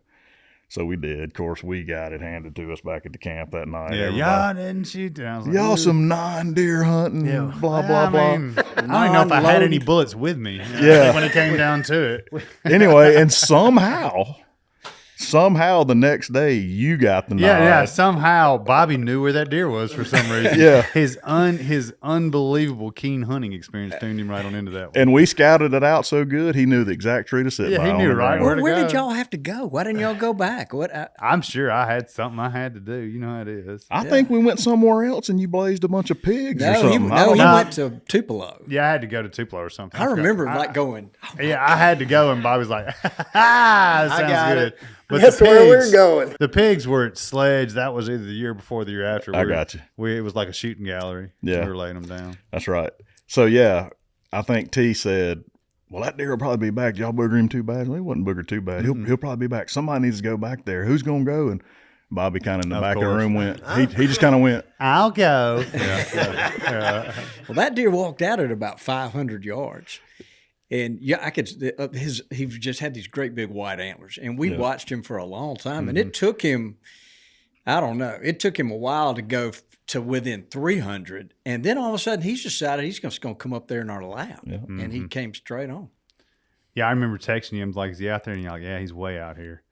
[SPEAKER 5] So we did. Of course, we got it handed to us back at the camp that night.
[SPEAKER 4] Yeah, y'all didn't shoot. Like,
[SPEAKER 5] y'all some non-deer hunting, blah, blah, blah.
[SPEAKER 4] I don't even know if I had any bullets with me when it came down to it.
[SPEAKER 5] Anyway, and somehow the next day you got the nod.
[SPEAKER 4] Yeah. Somehow Bobby knew where that deer was for some reason.
[SPEAKER 5] Yeah.
[SPEAKER 4] His unbelievable keen hunting experience tuned him right on into that one.
[SPEAKER 5] And we scouted it out so good, he knew the exact tree to sit by.
[SPEAKER 4] Yeah, he knew right where to
[SPEAKER 3] Where
[SPEAKER 4] go.
[SPEAKER 3] did y'all have to go? Why didn't y'all go back?
[SPEAKER 4] I'm sure I had something I had to do. You know how it is.
[SPEAKER 5] I think we went somewhere else and you blazed a bunch of pigs or
[SPEAKER 3] No,
[SPEAKER 5] something.
[SPEAKER 3] he went to Tupelo.
[SPEAKER 4] Yeah, I had to go to Tupelo or something.
[SPEAKER 3] I remember going.
[SPEAKER 4] Yeah, I had to go, and Bobby's like, that sounds
[SPEAKER 6] got
[SPEAKER 4] good.
[SPEAKER 6] it.
[SPEAKER 4] But
[SPEAKER 6] That's where we're going.
[SPEAKER 4] The pigs were at Sledge. That was either the year before or the year after.
[SPEAKER 5] I got you.
[SPEAKER 4] It was like a shooting gallery.
[SPEAKER 5] Yeah.
[SPEAKER 4] We were laying them down.
[SPEAKER 5] That's right. So, yeah, I think T said, well, that deer will probably be back. Y'all booger him too bad? Well, he wasn't boogered too bad. He'll probably be back. Somebody needs to go back there. Who's going to go? And Bobby kind of in the back of the room went, he just kind of went,
[SPEAKER 4] I'll go.
[SPEAKER 3] Well, that deer walked out at about 500 yards. And yeah, I could. He just had these great big white antlers, and we watched him for a long time. And it took him, I don't know, it took him a while to go to within 300, and then all of a sudden he's decided he's just going to come up there in our lap, and he came straight on.
[SPEAKER 4] Yeah, I remember texting you. I'm like, is he out there? And you're like, yeah, he's way out here.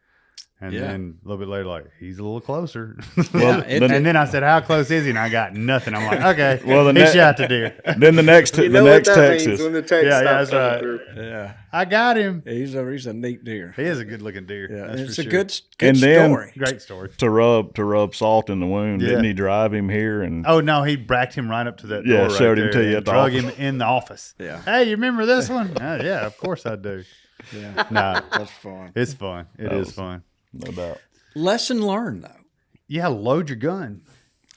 [SPEAKER 4] And then a little bit later, like, he's a little closer. And then I said, how close is he? And I got nothing. I'm like, okay, he shot the deer.
[SPEAKER 5] Then the next
[SPEAKER 6] You know what that
[SPEAKER 5] text
[SPEAKER 6] means
[SPEAKER 5] is,
[SPEAKER 6] when the text
[SPEAKER 4] Yeah,
[SPEAKER 6] stops
[SPEAKER 4] that's
[SPEAKER 6] coming
[SPEAKER 4] right.
[SPEAKER 6] through.
[SPEAKER 3] Yeah,
[SPEAKER 4] I got him.
[SPEAKER 3] he's a neat deer.
[SPEAKER 4] He is a good looking deer.
[SPEAKER 3] Yeah,
[SPEAKER 4] That's
[SPEAKER 3] it's
[SPEAKER 4] for
[SPEAKER 3] a
[SPEAKER 4] sure.
[SPEAKER 3] good
[SPEAKER 5] And then-
[SPEAKER 3] story.
[SPEAKER 4] Great story.
[SPEAKER 5] to rub salt in the wound.
[SPEAKER 4] Yeah.
[SPEAKER 5] Didn't he drive him here? And
[SPEAKER 4] Oh no, he backed him right up to that
[SPEAKER 5] Yeah,
[SPEAKER 4] door. Right
[SPEAKER 5] showed him
[SPEAKER 4] there
[SPEAKER 5] to you
[SPEAKER 4] and
[SPEAKER 5] at the
[SPEAKER 4] drug
[SPEAKER 5] office.
[SPEAKER 4] him in the office.
[SPEAKER 3] Yeah.
[SPEAKER 4] Hey, you remember this one? Yeah, of course I do.
[SPEAKER 3] Yeah,
[SPEAKER 4] Nah,
[SPEAKER 3] that's fun.
[SPEAKER 4] it's fun. It is fun.
[SPEAKER 5] no doubt.
[SPEAKER 3] Lesson learned though.
[SPEAKER 4] Yeah, load your gun.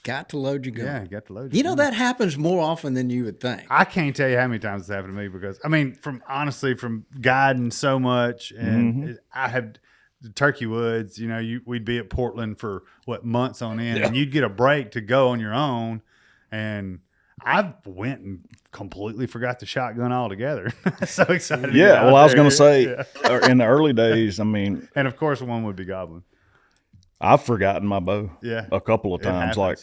[SPEAKER 3] Got to load your gun.
[SPEAKER 4] Yeah, you got to load.
[SPEAKER 3] You know that happens more often than you would think.
[SPEAKER 4] I can't tell you how many times it's happened to me because I mean, from guiding so much, and I have the Turkey Woods. You know, we'd be at Portland for months on end, and you'd get a break to go on your own, and I went and completely forgot the shotgun altogether. So excited. To get
[SPEAKER 5] Yeah, well,
[SPEAKER 4] out
[SPEAKER 5] I was
[SPEAKER 4] there.
[SPEAKER 5] going to say,
[SPEAKER 4] Yeah.
[SPEAKER 5] in the early days, I mean,
[SPEAKER 4] And of course, one would be goblin.
[SPEAKER 5] I've forgotten my bow a couple of
[SPEAKER 4] It
[SPEAKER 5] times. Like,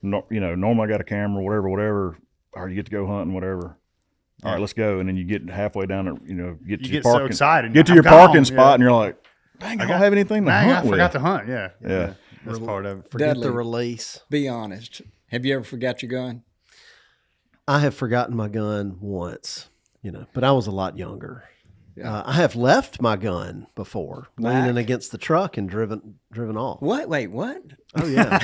[SPEAKER 4] happens.
[SPEAKER 5] normally I got a camera, whatever, or you get to go hunting, whatever. All right, let's go. And then you get halfway down, get to
[SPEAKER 4] You
[SPEAKER 5] your
[SPEAKER 4] get so
[SPEAKER 5] parking,
[SPEAKER 4] excited.
[SPEAKER 5] Get to
[SPEAKER 4] I'm
[SPEAKER 5] your
[SPEAKER 4] gone.
[SPEAKER 5] parking spot,
[SPEAKER 4] Yeah.
[SPEAKER 5] and you're like, dang, I don't have anything to
[SPEAKER 4] Dang,
[SPEAKER 5] hunt
[SPEAKER 4] I
[SPEAKER 5] with.
[SPEAKER 4] forgot to hunt. Yeah. That's part of it.
[SPEAKER 7] Forget
[SPEAKER 3] Dudley,
[SPEAKER 7] the release.
[SPEAKER 3] be honest. Have you ever forgot your gun?
[SPEAKER 7] I have forgotten my gun once, but I was a lot younger. I have left my gun before, leaning against the truck and driven off.
[SPEAKER 3] What? Wait, what?
[SPEAKER 7] Oh yeah.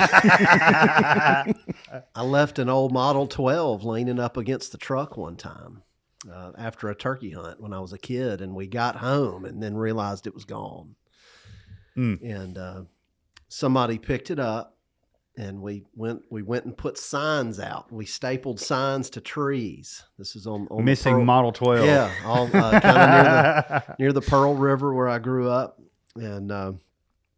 [SPEAKER 7] I left an old Model 12 leaning up against the truck one time after a turkey hunt when I was a kid, and we got home and then realized it was gone. And somebody picked it up, and we went and put signs out. We stapled signs to trees. This is on
[SPEAKER 4] Missing Model 12.
[SPEAKER 7] Yeah, all kind of near the Pearl River where I grew up. And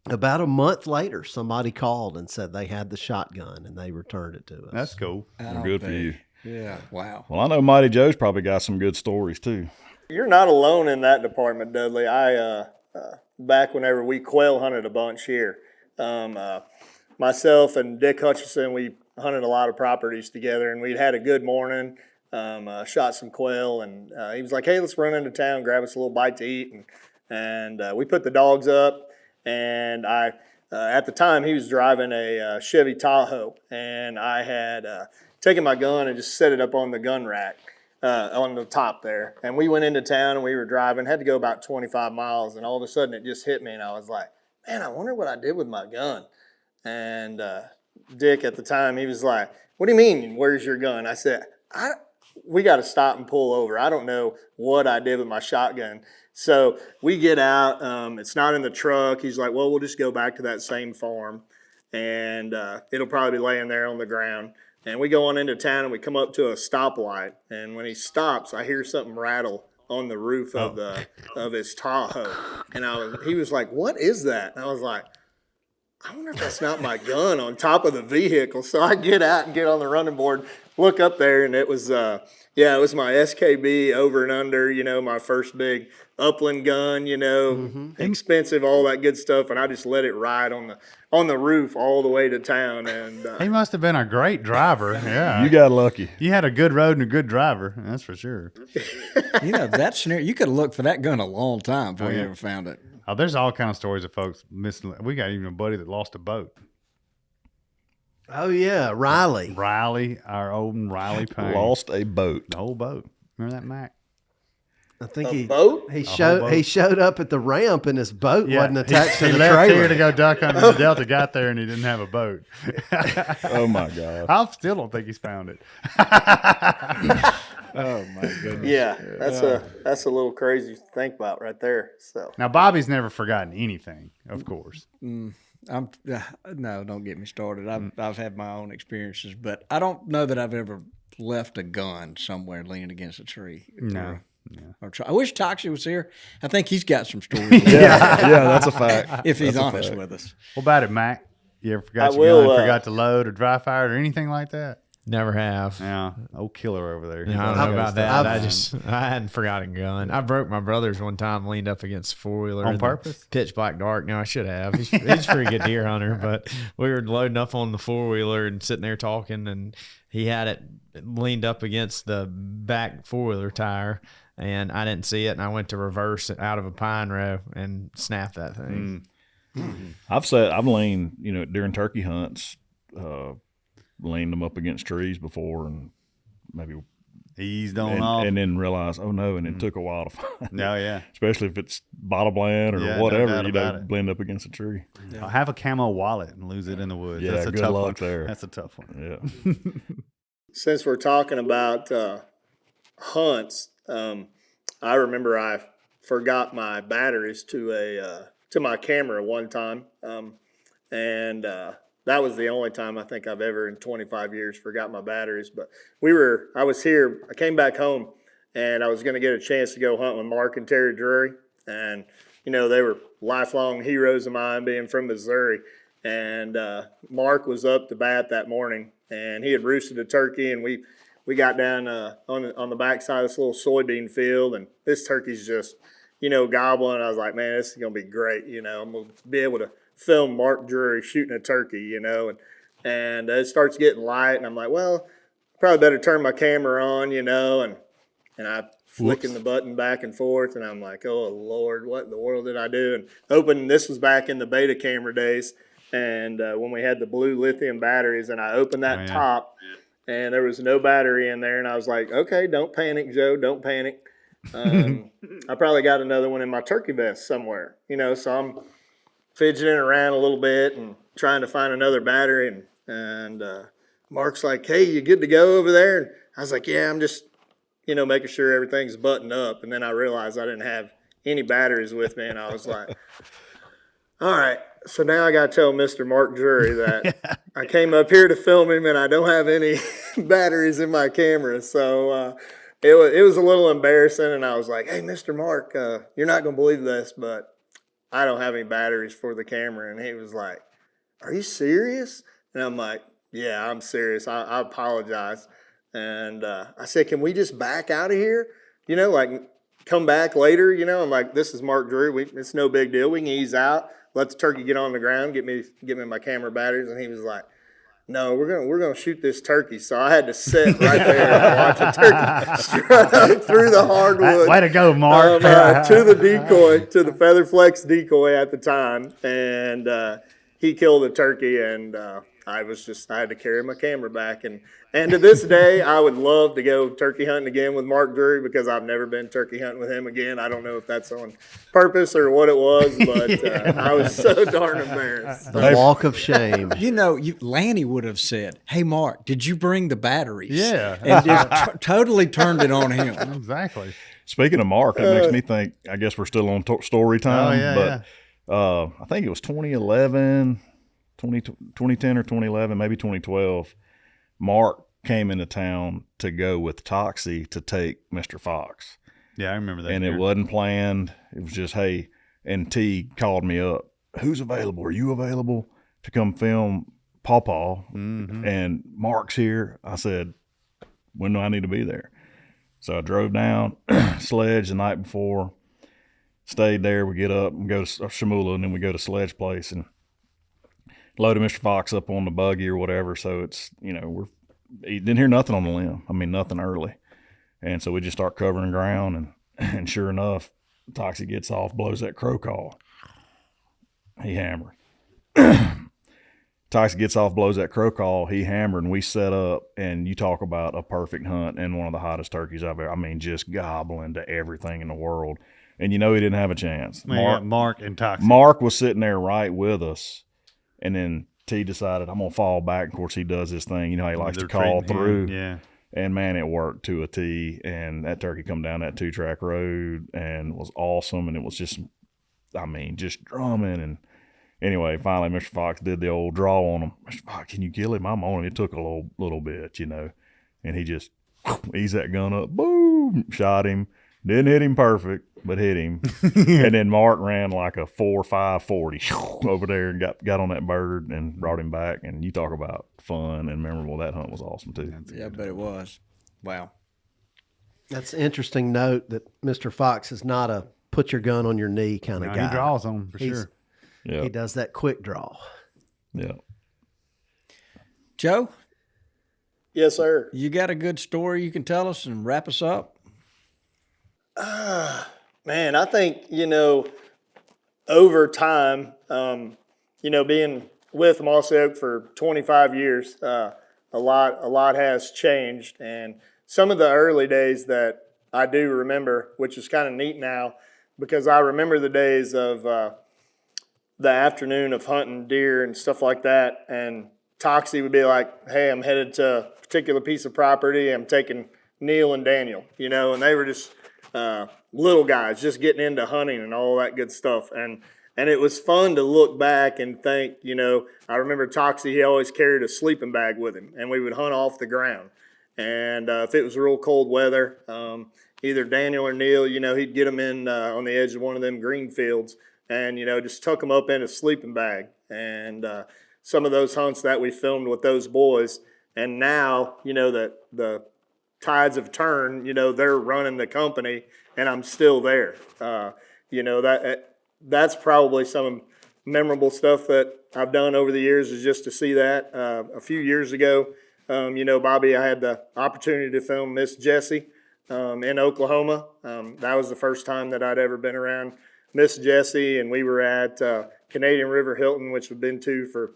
[SPEAKER 7] about a month later, somebody called and said they had the shotgun and they returned it to us.
[SPEAKER 4] That's cool.
[SPEAKER 5] Good for you.
[SPEAKER 3] Yeah. Wow.
[SPEAKER 5] Well, I know Mighty Joe's probably got some good stories too.
[SPEAKER 6] You're not alone in that department, Dudley. I back whenever we quail hunted a bunch here, myself and Dick Hutchison, we hunted a lot of properties together, and we'd had a good morning. Shot some quail, and he was like, "Hey, let's run into town, grab us a little bite to eat." And we put the dogs up, and I at the time he was driving a Chevy Tahoe, and I had taken my gun and just set it up on the gun rack on the top there. And we went into town, and we were driving, had to go about 25 miles, and all of a sudden it just hit me, and I was like, "Man, I wonder what I did with my gun." And Dick at the time, he was like, "What do you mean, where's your gun?" I said, we got to stop and pull over. I don't know what I did with my shotgun. So we get out. It's not in the truck. He's like, "Well, we'll just go back to that same farm, and it'll probably be laying there on the ground." And we go on into town, and we come up to a stoplight. And when he stops, I hear something rattle on the roof of his Tahoe. And he was like, "What is that?" And I was like, "I wonder if that's not my gun on top of the vehicle." So I get out and get on the running board, look up there, and it was it was my SKB over and under, my first big upland gun, expensive, all that good stuff, and I just let it ride on the roof all the way to town. And
[SPEAKER 4] He must have been a great driver. Yeah.
[SPEAKER 5] You got lucky.
[SPEAKER 4] You had a good road and a good driver. That's for sure.
[SPEAKER 3] That scenario, you could have looked for that gun a long time before you ever found it.
[SPEAKER 4] Oh, there's all kind of stories of folks missing. We got even a buddy that lost a boat.
[SPEAKER 7] Oh yeah, Riley.
[SPEAKER 4] Our old Riley Payne.
[SPEAKER 5] Lost a boat.
[SPEAKER 4] The whole boat. Remember that, Mac?
[SPEAKER 7] I think
[SPEAKER 6] boat?
[SPEAKER 7] he showed up at the ramp and his boat wasn't attached to
[SPEAKER 4] he
[SPEAKER 7] the
[SPEAKER 4] left
[SPEAKER 7] trailer.
[SPEAKER 4] here to go duck under the Delta, got there, and he didn't have a boat.
[SPEAKER 5] Oh my God.
[SPEAKER 4] I still don't think he's found it. Oh my goodness.
[SPEAKER 6] yeah, that's a little crazy to think about right there. So
[SPEAKER 4] Now Bobby's never forgotten anything, of course.
[SPEAKER 3] No, don't get me started. I've had my own experiences, but I don't know that I've ever left a gun somewhere leaning against a tree.
[SPEAKER 4] No.
[SPEAKER 3] I wish Toxie was here. I think he's got some stories.
[SPEAKER 5] Yeah, that's a fact.
[SPEAKER 3] if he's honest with us.
[SPEAKER 4] What about it, Mac? You ever forgot your gun, forgot to load or dry fire or anything like that?
[SPEAKER 2] Never have.
[SPEAKER 4] Yeah, old killer over there.
[SPEAKER 2] Yeah, I don't know about that. I hadn't forgotten a gun. I broke my brother's one time, leaned up against a four-wheeler.
[SPEAKER 4] On purpose?
[SPEAKER 2] Pitch black dark. No, I should have. He's a pretty good deer hunter, but we were loading up on the four-wheeler and sitting there talking, and he had it leaned up against the back four-wheeler tire, and I didn't see it, and I went to reverse it out of a pine row and snapped that thing.
[SPEAKER 5] I've leaned, during turkey hunts, leaned them up against trees before and maybe
[SPEAKER 4] eased on off.
[SPEAKER 5] And then realized, oh no, and it took a while to find.
[SPEAKER 4] Oh, yeah.
[SPEAKER 5] Especially if it's bottom land or
[SPEAKER 4] Yeah,
[SPEAKER 5] whatever,
[SPEAKER 4] no doubt about it.
[SPEAKER 5] blend up against a tree.
[SPEAKER 4] I'll have a camo wallet and lose it in the woods.
[SPEAKER 5] Yeah,
[SPEAKER 4] That's a
[SPEAKER 5] good
[SPEAKER 4] tough
[SPEAKER 5] luck
[SPEAKER 4] one.
[SPEAKER 5] there.
[SPEAKER 4] That's a tough one.
[SPEAKER 5] Yeah.
[SPEAKER 6] since we're talking about hunts, I remember I forgot my batteries to my camera one time, and that was the only time I think I've ever in 25 years forgot my batteries. But I was here, I came back home, and I was going to get a chance to go hunt with Mark and Terry Drury, and they were lifelong heroes of mine, being from Missouri. And Mark was up to bat that morning, and he had roosted a turkey, and we got down on the backside of this little soybean field, and this turkey's just gobbling. I was like, man, this is gonna be great. I'm gonna be able to film Mark Drury shooting a turkey. And it starts getting light, and I'm like, well, probably better turn my camera on. And I flicking the button back and forth, and I'm like, oh Lord, what in the world did I do? And hoping this was back in the beta camera days. And when we had the blue lithium batteries, and I opened that
[SPEAKER 4] Oh, yeah.
[SPEAKER 6] top, and there was no battery in there, and I was like, okay, don't panic, Joe, don't panic. I probably got another one in my turkey vest somewhere, so I'm fidgeting around a little bit and trying to find another battery. And Mark's like, hey, you good to go over there? And I was like, yeah, I'm just, making sure everything's buttoned up. And then I realized I didn't have any batteries with me. And I was like, all right. So now I got to tell Mr. Mark Drury that I came up here to film him and I don't have any batteries in my camera. So it was a little embarrassing. And I was like, hey, Mr. Mark, you're not going to believe this, but I don't have any batteries for the camera. And he was like, are you serious? And I'm like, yeah, I'm serious. I apologize. And I said, can we just back out of here? Come back later. I'm like, this is Mark Drury. It's no big deal. We can ease out. Let the turkey get on the ground. Get me my camera batteries. And he was like, no, we're gonna shoot this turkey. So I had to sit right there and watch a turkey strut through the hardwood.
[SPEAKER 4] Way to go, Mark.
[SPEAKER 6] To the decoy, to the Feather Flex decoy at the time, and he killed a turkey, and I had to carry my camera back, and to this day, I would love to go turkey hunting again with Mark Drury because I've never been turkey hunting with him again. I don't know if that's on purpose or what it was, but I was so darn embarrassed.
[SPEAKER 7] The walk of shame.
[SPEAKER 3] Lanny would have said, hey, Mark, did you bring the batteries?
[SPEAKER 4] Yeah.
[SPEAKER 3] And just totally turned it on him.
[SPEAKER 4] Exactly.
[SPEAKER 5] Speaking of Mark, that makes me think, I guess we're still on story time.
[SPEAKER 4] Oh, yeah,
[SPEAKER 5] but I think it was 2010 or 2011, maybe 2012. Mark came into town to go with Toxie to take Mr. Fox.
[SPEAKER 4] Yeah, I remember that.
[SPEAKER 5] And
[SPEAKER 4] year.
[SPEAKER 5] it wasn't planned. It was just, hey, and T called me up. Who's available? Are you available to come film Pawpaw?
[SPEAKER 4] Mm-hmm.
[SPEAKER 5] And Mark's here. I said, when do I need to be there? So I drove down, Sledge the night before, stayed there. We get up and go to Shamula, and then we go to Sledge Place and loaded Mr. Fox up on the buggy or whatever. So it's, he didn't hear nothing on the limb. I mean, nothing early. And so we just start covering ground, and sure enough, Toxie gets off, blows that crow call. He hammered. Toxie gets off, blows that crow call. He hammered, and we set up, and you talk about a perfect hunt and one of the hottest turkeys I've ever, just gobbling to everything in the world. And he didn't have a chance.
[SPEAKER 4] Mark and Toxie.
[SPEAKER 5] Mark was sitting there right with us, and then T decided, I'm going to fall back. Of course, he does his thing. How he likes to call through.
[SPEAKER 4] Yeah.
[SPEAKER 5] And, man, it worked to a T. And that turkey come down that 2-track road and was awesome. And it was just drumming. And anyway, finally, Mr. Fox did the old draw on him. Mr. Fox, can you kill him? I'm on him. It took a little bit, And he just eased that gun up. Boom! Shot him. Didn't hit him perfect, but hit him. And then Mark ran like a 4.5 40 over there and got on that bird and brought him back. And you talk about fun and memorable. That hunt was awesome too.
[SPEAKER 3] Yeah, but it was. Wow.
[SPEAKER 7] That's an interesting note that Mr. Fox is not a put your gun on your knee kind of guy.
[SPEAKER 4] He draws them for sure.
[SPEAKER 5] Yeah.
[SPEAKER 7] He does that quick draw.
[SPEAKER 5] Yeah.
[SPEAKER 3] Joe,
[SPEAKER 6] Yes, sir.
[SPEAKER 3] you got a good story you can tell us and wrap us up?
[SPEAKER 6] Man, I think, over time, being with Mossy Oak for 25 years, a lot has changed. And some of the early days that I do remember, which is kind of neat now, because I remember the days of the afternoon of hunting deer and stuff like that. And Toxie would be like, hey, I'm headed to a particular piece of property. I'm taking Neil and Daniel, and they were just little guys just getting into hunting and all that good stuff. And it was fun to look back and think, I remember Toxie, he always carried a sleeping bag with him, and we would hunt off the ground. And if it was real cold weather, either Daniel or Neil, he'd get them in on the edge of one of them green fields and, just tuck them up in a sleeping bag. And some of those hunts that we filmed with those boys, and now, that the tides have turned, they're running the company and I'm still there. That's probably some memorable stuff that I've done over the years, is just to see that. A few years ago, Bobby, I had the opportunity to film Miss Jessie in Oklahoma. That was the first time that I'd ever been around Miss Jessie, and we were at Canadian River Hilton, which we've been to for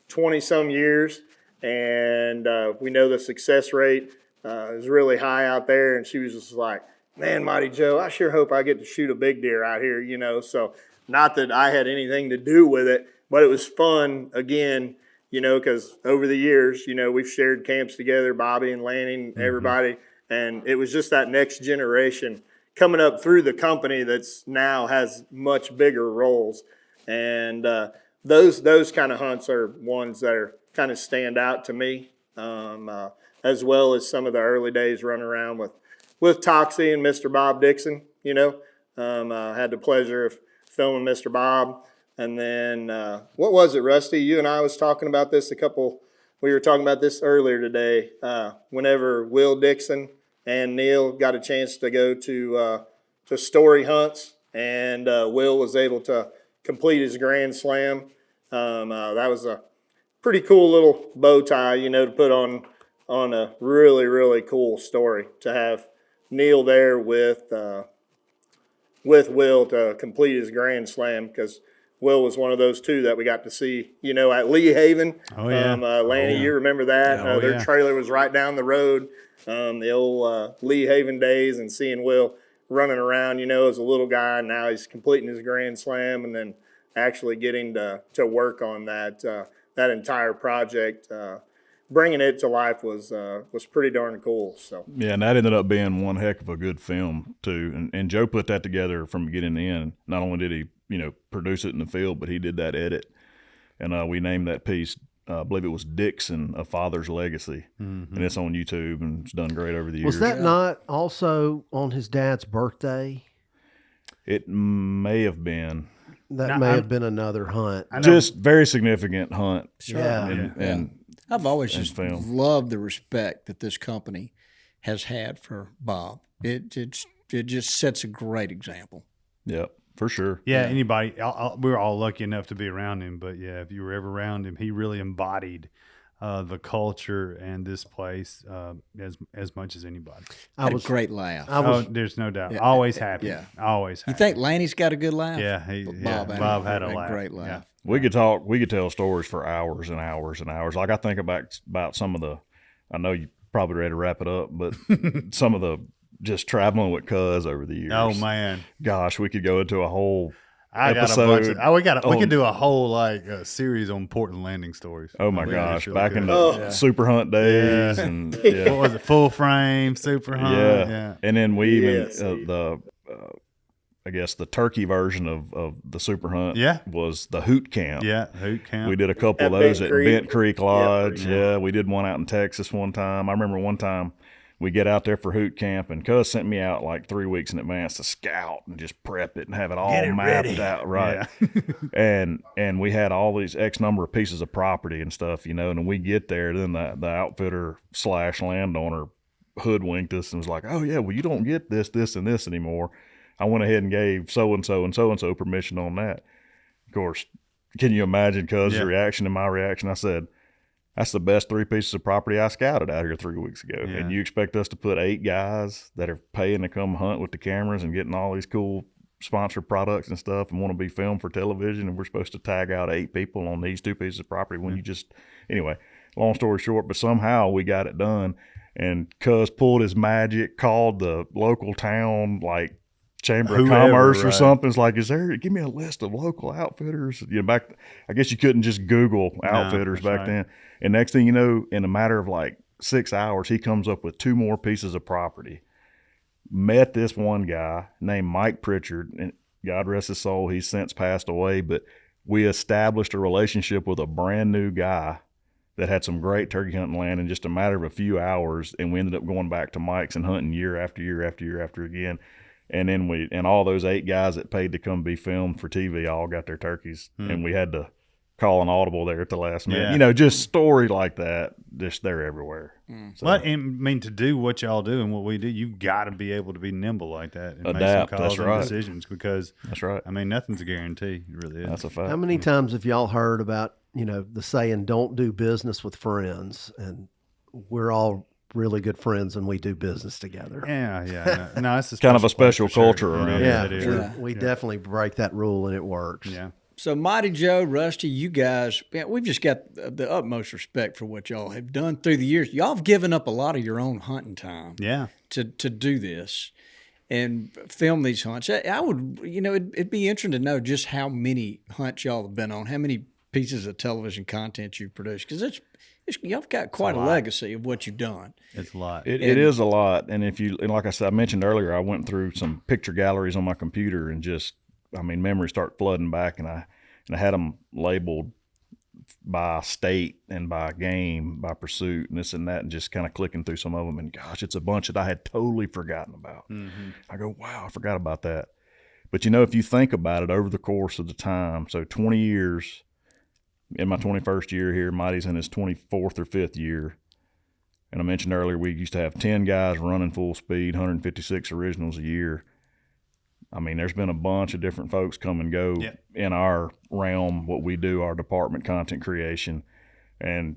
[SPEAKER 6] 20 some years, and we know the success rate is really high out there. And she was just like, "Man, Mighty Joe, I sure hope I get to shoot a big deer out here," you know. So not that I had anything to do with it, but it was fun again, you know, because over the years, you know, we've shared camps together, Bobby and Lanning, everybody, and it was just that next generation coming up through the company that's now has much bigger roles. And those kind of hunts are ones that are kind of stand out to me, as well as some of the early days running around with Toxie and Mr. Bob Dixon. You know, I had the pleasure of filming Mr. Bob. And then what was it, Rusty? You and I was talking about this we were talking about this earlier today. Whenever Will Dixon and Neil got a chance to go to story hunts, and Will was able to complete his Grand Slam. That was a pretty cool little bow tie, you know, to put on a really, really cool story, to have Neil there with Will to complete his Grand Slam, because Will was one of those two that we got to see, you know, at Lee Haven.
[SPEAKER 4] Oh, yeah.
[SPEAKER 6] Lanny, you remember that?
[SPEAKER 4] Yeah.
[SPEAKER 6] Their trailer was right down the road, the old Lee Haven days, and seeing Will running around, you know, as a little guy. Now he's completing his Grand Slam, and then actually getting to work on that entire project. Bringing it to life was pretty darn cool. So
[SPEAKER 5] Yeah, and that ended up being one heck of a good film too. And Joe put that together from beginning to end. Not only did he, you know, produce it in the field, but he did that edit. And we named that piece, I believe it was Dixon, A Father's Legacy. And it's on YouTube, and it's done great over the years.
[SPEAKER 7] Was that not also on his dad's birthday?
[SPEAKER 5] It may have been.
[SPEAKER 7] That may have been another hunt.
[SPEAKER 5] Just very significant hunt.
[SPEAKER 7] Yeah.
[SPEAKER 5] And
[SPEAKER 3] I've always just
[SPEAKER 5] film.
[SPEAKER 3] loved the respect that this company has had for Bob. It just sets a great example.
[SPEAKER 5] Yep, for sure.
[SPEAKER 4] Yeah, anybody. We were all lucky enough to be around him, but yeah, if you were ever around him, he really embodied the culture and this place as much as anybody.
[SPEAKER 3] Had a great laugh.
[SPEAKER 4] There's no doubt. Always happy.
[SPEAKER 3] Yeah.
[SPEAKER 4] Always happy.
[SPEAKER 3] You think Lanny's got a good laugh?
[SPEAKER 4] Yeah, Bob had a laugh.
[SPEAKER 3] Great laugh.
[SPEAKER 4] Yeah.
[SPEAKER 5] We could tell stories for hours and hours and hours. Like I think about some of the, I know you probably ready to wrap it up, but some of the just traveling with Cuz over the years.
[SPEAKER 4] Oh man,
[SPEAKER 5] gosh, we could go into a whole
[SPEAKER 4] episode. We could do a whole series on Portland Landing stories.
[SPEAKER 5] Oh my gosh, really back in the super hunt days, and
[SPEAKER 4] what was it? Full frame super hunt.
[SPEAKER 5] Yeah. And then we even I guess the turkey version of the super hunt was the Hoot Camp.
[SPEAKER 4] Yeah, Hoot Camp.
[SPEAKER 5] We did a couple of those at Bent Creek Lodge. Yeah, we did one out in Texas one time. I remember one time we get out there for Hoot Camp, and Cuz sent me out like 3 weeks in advance to scout and just prep it and have it all mapped out. Right. Yeah. and we had all these X number of pieces of property and stuff, you know, and when we get there, then the outfitter / landowner hoodwinked us and was like, "Oh yeah, well you don't get this, this, and this anymore." I went ahead and gave so-and-so and so-and-so permission on that. Of course, can you imagine Cuz's reaction and my reaction? I said, "That's the best 3 pieces of property I scouted out here 3 weeks ago." Yeah. And you expect us to put 8 guys that are paying to come hunt with the cameras and getting all these cool sponsored products and stuff and want to be filmed for television, and we're supposed to tag out 8 people on these 2 pieces of property when you just, anyway, long story short, but somehow we got it done. And Cuz pulled his magic, called the local town, like, Chamber of Commerce or something. It's like, give me a list of local outfitters. You know, I guess you couldn't just Google outfitters back then. And next thing you know, in a matter of like 6 hours, he comes up with 2 more pieces of property. Met this one guy named Mike Pritchard, and God rest his soul, he's since passed away, but we established a relationship with a brand new guy that had some great turkey hunting land in just a matter of a few hours. And we ended up going back to Mike's and hunting year after year after year after again. And then all those 8 guys that paid to come be filmed for TV all got their turkeys, and we had to call an audible there at the last minute. You know, just story like that. Just they're everywhere.
[SPEAKER 4] So, well, I mean, to do what y'all do and what we do, you've got to be able to be nimble like that and
[SPEAKER 5] adapt.
[SPEAKER 4] Make some calls and decisions, because
[SPEAKER 5] that's right.
[SPEAKER 4] I mean, nothing's a guarantee. It really is.
[SPEAKER 5] That's a fact.
[SPEAKER 7] How many times have y'all heard about, you know, the saying, "Don't do business with friends"? And we're all really good friends and we do business together.
[SPEAKER 4] Yeah. No, it's
[SPEAKER 5] kind of a
[SPEAKER 4] place
[SPEAKER 5] special
[SPEAKER 4] for sure.
[SPEAKER 5] culture around
[SPEAKER 4] It is,
[SPEAKER 7] Yeah,
[SPEAKER 4] it is.
[SPEAKER 7] we definitely break that rule and it works.
[SPEAKER 4] Yeah.
[SPEAKER 3] So, Mighty Joe, Rusty, you guys, we've just got the utmost respect for what y'all have done through the years. Y'all have given up a lot of your own hunting time
[SPEAKER 4] Yeah.
[SPEAKER 3] to do this and film these hunts. I would, it'd be interesting to know just how many hunts y'all have been on, how many pieces of television content you've produced, because y'all have got quite a legacy of what you've done.
[SPEAKER 4] It's a lot.
[SPEAKER 5] It is a lot. And like I said, I mentioned earlier, I went through some picture galleries on my computer and memories start flooding back, and I had them labeled by state and by game, by pursuit, and this and that, and just kind of clicking through some of them. And gosh, it's a bunch that I had totally forgotten about. Mm-hmm. I go, wow, I forgot about that. But if you think about it over the course of the time, so 20 years, in my 21st year here, Mighty's in his 24th or 5th year. And I mentioned earlier, we used to have 10 guys running full speed, 156 originals a year. There's been a bunch of different folks come and go in our realm, what we do, our department, content creation. And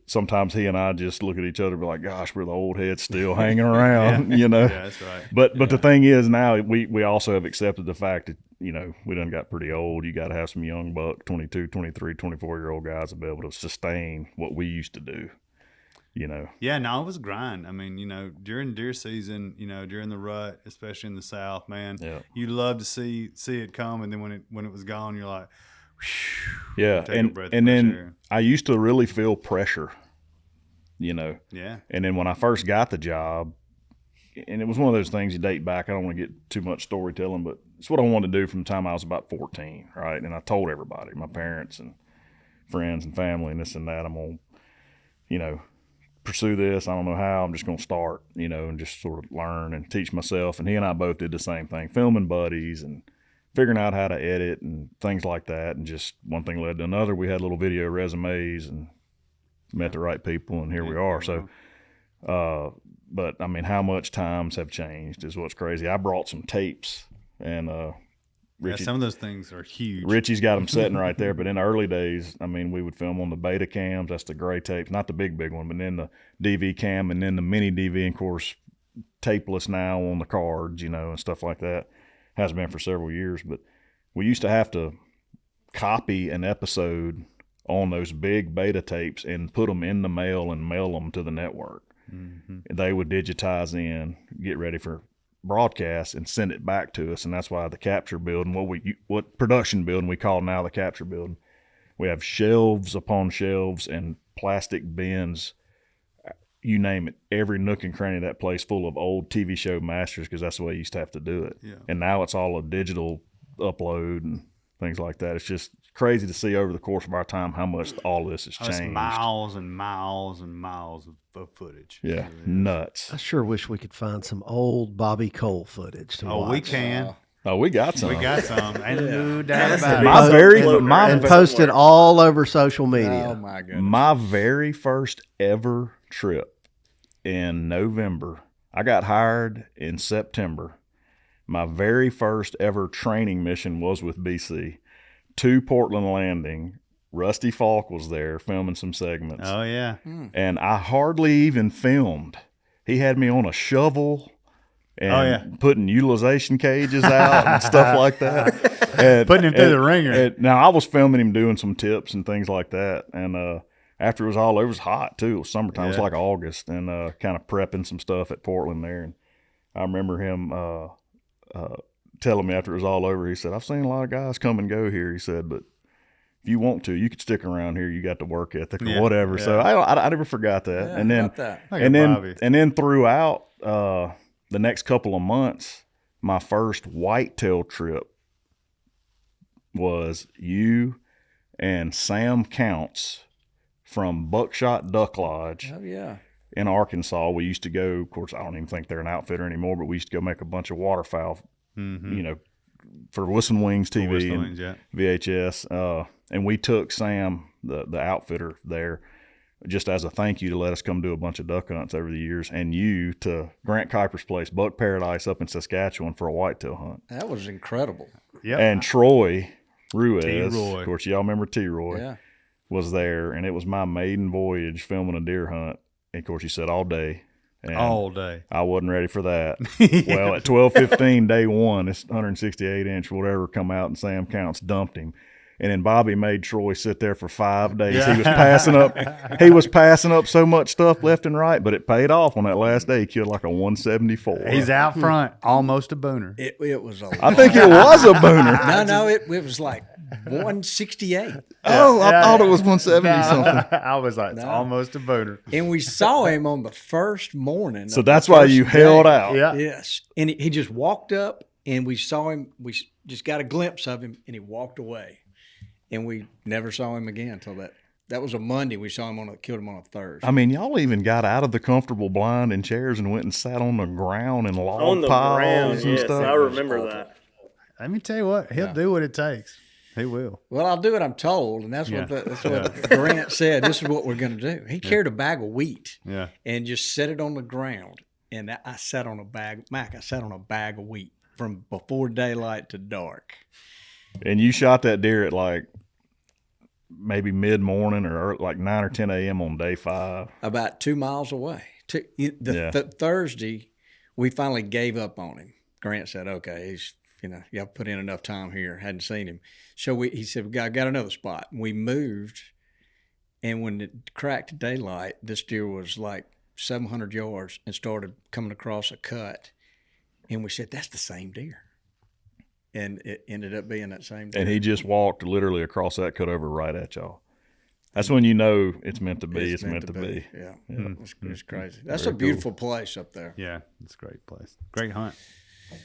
[SPEAKER 5] sometimes he and I just look at each other and be like, gosh, we're the old heads still hanging around,
[SPEAKER 4] Yeah, that's right.
[SPEAKER 5] But the thing is now we also have accepted the fact that, we done got pretty old. You got to have some young buck, 22, 23, 24-year-old guys to be able to sustain what we used to do.
[SPEAKER 4] Yeah, no, it was a grind. During deer season, during the rut, especially in the South, man, you love to see it come, and then when it was gone, you're like, whew,
[SPEAKER 5] yeah, and then I used to really feel pressure, Yeah. And then when I first got the job, and it was one of those things you date back. I don't want to get too much storytelling, but it's what I wanted to do from the time I was about 14, right? And I told everybody, my parents and friends and family and this and that, I'm going to, pursue this. I don't know how. I'm just going to start, and just sort of learn and teach myself. And he and I both did the same thing, filming buddies and figuring out how to edit and things like that. And just one thing led to another. We had little video resumes and met the right people, and here we are. So, but how much times have changed is what's crazy. I brought some tapes, and Richie,
[SPEAKER 4] some of those things are huge.
[SPEAKER 5] Richie's got them sitting right there. But in the early days, we would film on the beta cams. That's the gray tapes, not the big one, but then the DV cam, and then the mini DV, and of course, tapeless now on the cards, and stuff like that. Has been for several years. But we used to have to copy an episode on those big beta tapes and put them in the mail and mail them to the network. Mm-hmm. They would digitize in, get ready for broadcast, and send it back to us. And that's why the capture building, what production building we call now the capture building, we have shelves upon shelves and plastic bins, you name it, every nook and cranny of that place full of old TV show masters, because that's the way you used to have to do it. Yeah. And now it's all a digital upload and things like that. It's just crazy to see over the course of our time how much all this has changed.
[SPEAKER 4] It's miles and miles and miles of footage.
[SPEAKER 5] Yeah, nuts.
[SPEAKER 7] I sure wish we could find some old Bobby Cole footage to watch.
[SPEAKER 4] We can.
[SPEAKER 5] Oh, we got some.
[SPEAKER 4] We got some. Ain't no doubt
[SPEAKER 5] about it.
[SPEAKER 7] And post it all over social media.
[SPEAKER 3] Oh, my goodness.
[SPEAKER 5] My very first ever trip in November, I got hired in September. My very first ever training mission was with BC to Portland Landing. Rusty Falk was there filming some segments.
[SPEAKER 4] Oh, yeah.
[SPEAKER 5] And I hardly even filmed. He had me on a shovel and putting utilization cages out and stuff like that. And,
[SPEAKER 4] putting him through the ringer.
[SPEAKER 5] Now, I was filming him doing some tips and things like that. And after it was all over, it was hot, too. It was summertime. It was like August. And kind of prepping some stuff at Portland there. And I remember him telling me after it was all over, he said, I've seen a lot of guys come and go here. He said, but if you want to, you could stick around here. You got the work ethic or whatever. Yeah. So I never forgot that.
[SPEAKER 3] Yeah,
[SPEAKER 5] and then throughout the next couple of months, my first whitetail trip was you and Sam Counts from Buckshot Duck Lodge.
[SPEAKER 3] Oh, yeah.
[SPEAKER 5] In Arkansas. We used to go, of course, I don't even think they're an outfitter anymore, but we used to go make a bunch of waterfowl, for Whistle Wings TV and VHS. And we took Sam, the outfitter there, just as a thank you to let us come do a bunch of duck hunts over the years, and you to Grant Kuiper's place, Buck Paradise up in Saskatchewan, for a whitetail hunt.
[SPEAKER 3] That was incredible.
[SPEAKER 4] Yep.
[SPEAKER 5] And Troy Ruiz,
[SPEAKER 4] T-Roy.
[SPEAKER 5] of course, y'all remember T-Roy, was there, and it was my maiden voyage filming a deer hunt. And of course, he said all day. And
[SPEAKER 4] All day.
[SPEAKER 5] I wasn't ready for that. Well, at 12:15, day one, this 168-inch whatever come out, and Sam Counts dumped him. And then Bobby made Troy sit there for 5 days.
[SPEAKER 4] Yeah.
[SPEAKER 5] He was passing up. He was passing up so much stuff left and right, but it paid off on that last day. He killed like a 174.
[SPEAKER 4] He's out front, almost a booner.
[SPEAKER 3] It was a lot.
[SPEAKER 5] I think it was a booner.
[SPEAKER 3] No, it was like 168.
[SPEAKER 5] Oh, I thought it was 170 something.
[SPEAKER 4] I was like, it's almost a booner.
[SPEAKER 3] And we saw him on the first morning.
[SPEAKER 5] So that's why you held out.
[SPEAKER 4] Yeah.
[SPEAKER 3] Yes. And he just walked up, and we saw him. We just got a glimpse of him, and he walked away. And we never saw him again until that was a Monday. We saw him killed him on a Thursday.
[SPEAKER 5] I mean, y'all even got out of the comfortable blind and chairs and went and sat on the ground and log
[SPEAKER 6] On the
[SPEAKER 5] piles
[SPEAKER 6] ground,
[SPEAKER 5] and
[SPEAKER 6] yes,
[SPEAKER 5] stuff.
[SPEAKER 6] I remember that.
[SPEAKER 4] Let me tell you what, he'll do what it takes. He will.
[SPEAKER 3] Well, I'll do what I'm told, and that's what Grant said. This is what we're going to do. He carried a bag of wheat and just set it on the ground, and I sat on a bag. Mac, I sat on a bag of wheat from before daylight to dark.
[SPEAKER 5] And you shot that deer at like maybe mid-morning or like 9 or 10 a.m. on day 5.
[SPEAKER 3] About 2 miles away. Thursday, we finally gave up on him. Grant said, "Okay, he's y'all put in enough time here. Hadn't seen him." So he said, "I got another spot." We moved, and when it cracked daylight, this deer was like 700 yards and started coming across a cut. And we said, "That's the same deer." And it ended up being that same deer.
[SPEAKER 5] And he just walked literally across that cut over right at y'all. That's when you know it's meant to be. It's meant to be.
[SPEAKER 3] Yeah. It's crazy. That's a beautiful place up there.
[SPEAKER 4] Yeah, it's a great place. Great hunt.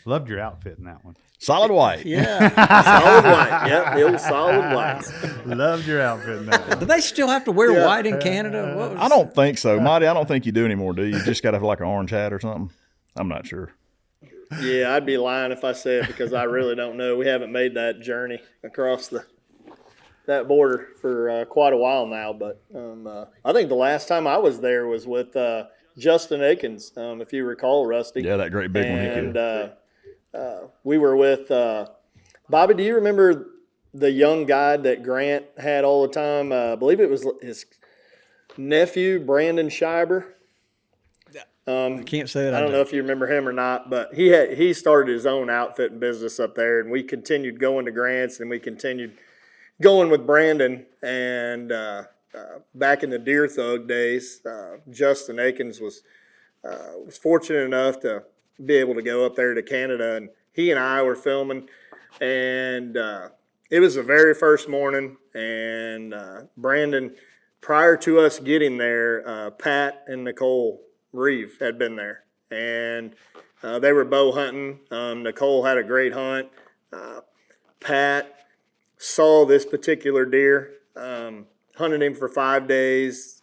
[SPEAKER 4] Loved your outfit in that one.
[SPEAKER 5] Solid white.
[SPEAKER 3] Yeah.
[SPEAKER 6] Solid white. Yep, the old solid white.
[SPEAKER 4] Loved your outfit in that one.
[SPEAKER 3] Do they still have to wear white in Canada?
[SPEAKER 5] I don't think so. Marty, I don't think you do anymore, do you? You just got to have like an orange hat or something? I'm not sure.
[SPEAKER 6] Yeah, I'd be lying if I said it because I really don't know. We haven't made that journey across that border for quite a while now. But I think the last time I was there was with Justin Akins, if you recall, Rusty.
[SPEAKER 5] Yeah, that great big one he killed.
[SPEAKER 6] We were with Bobby. Do you remember the young guy that Grant had all the time? I believe it was his nephew, Brandon Schreiber.
[SPEAKER 3] I can't say that.
[SPEAKER 6] I don't know if you remember him or not, but he started his own outfitting business up there, and we continued going to Grant's, and we continued going with Brandon. And back in the Deer Thug days, Justin Akins was fortunate enough to be able to go up there to Canada, and he and I were filming, and it was the very first morning, and Brandon, prior to us getting there, Pat and Nicole Reeve had been there, and they were bow hunting. Nicole had a great hunt. Pat saw this particular deer, hunted him for 5 days,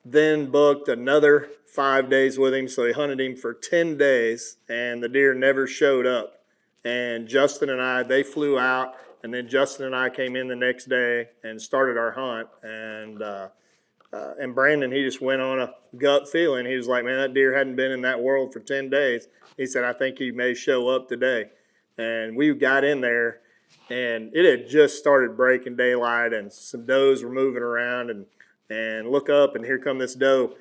[SPEAKER 6] then booked another 5 days with him, so he hunted him for 10 days, and the deer never showed up. And Justin and I, they flew out, and then Justin and I came in the next day and started our hunt, and Brandon, he just went on a gut feeling. He was like, man, that deer hadn't been in that world for 10 days. He said, I think he may show up today. And we got in there, and it had just started breaking daylight, and some does were moving around, and look up, and here come this doe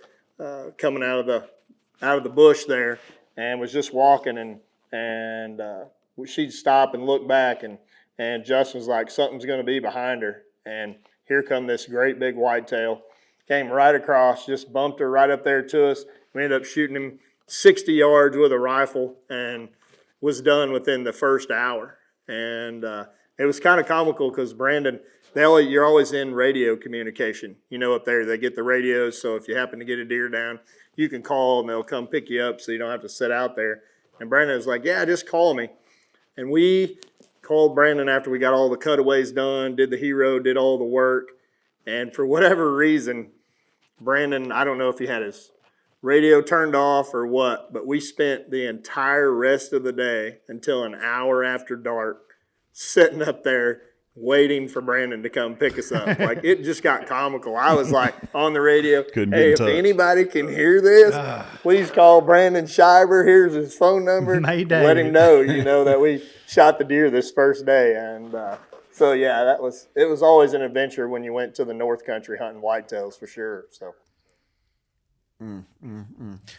[SPEAKER 6] coming out of the bush there, and was just walking, and she'd stop and look back, and Justin was like, something's going to be behind her. And here come this great big whitetail. Came right across, just bumped her right up there to us. We ended up shooting him 60 yards with a rifle and was done within the first hour. And it was kind of comical because Brandon, you're always in radio communication. Up there, they get the radios, so if you happen to get a deer down, you can call and they'll come pick you up so you don't have to sit out there. And Brandon was like, yeah, just call me. And we called Brandon after we got all the cutaways done, did the hero, did all the work. And for whatever reason, Brandon, I don't know if he had his radio turned off or what, but we spent the entire rest of the day until an hour after dark sitting up there waiting for Brandon to come pick us up. Like, it just got comical. I was like on the radio,
[SPEAKER 5] Couldn't
[SPEAKER 6] hey,
[SPEAKER 5] get
[SPEAKER 6] if
[SPEAKER 5] in touch.
[SPEAKER 6] anybody can hear this, please call Brandon Schreiber. Here's his phone number.
[SPEAKER 4] Mayday.
[SPEAKER 6] Let him know, that we shot the deer this first day. And so, yeah, it was always an adventure when you went to the North Country hunting whitetails for sure. So,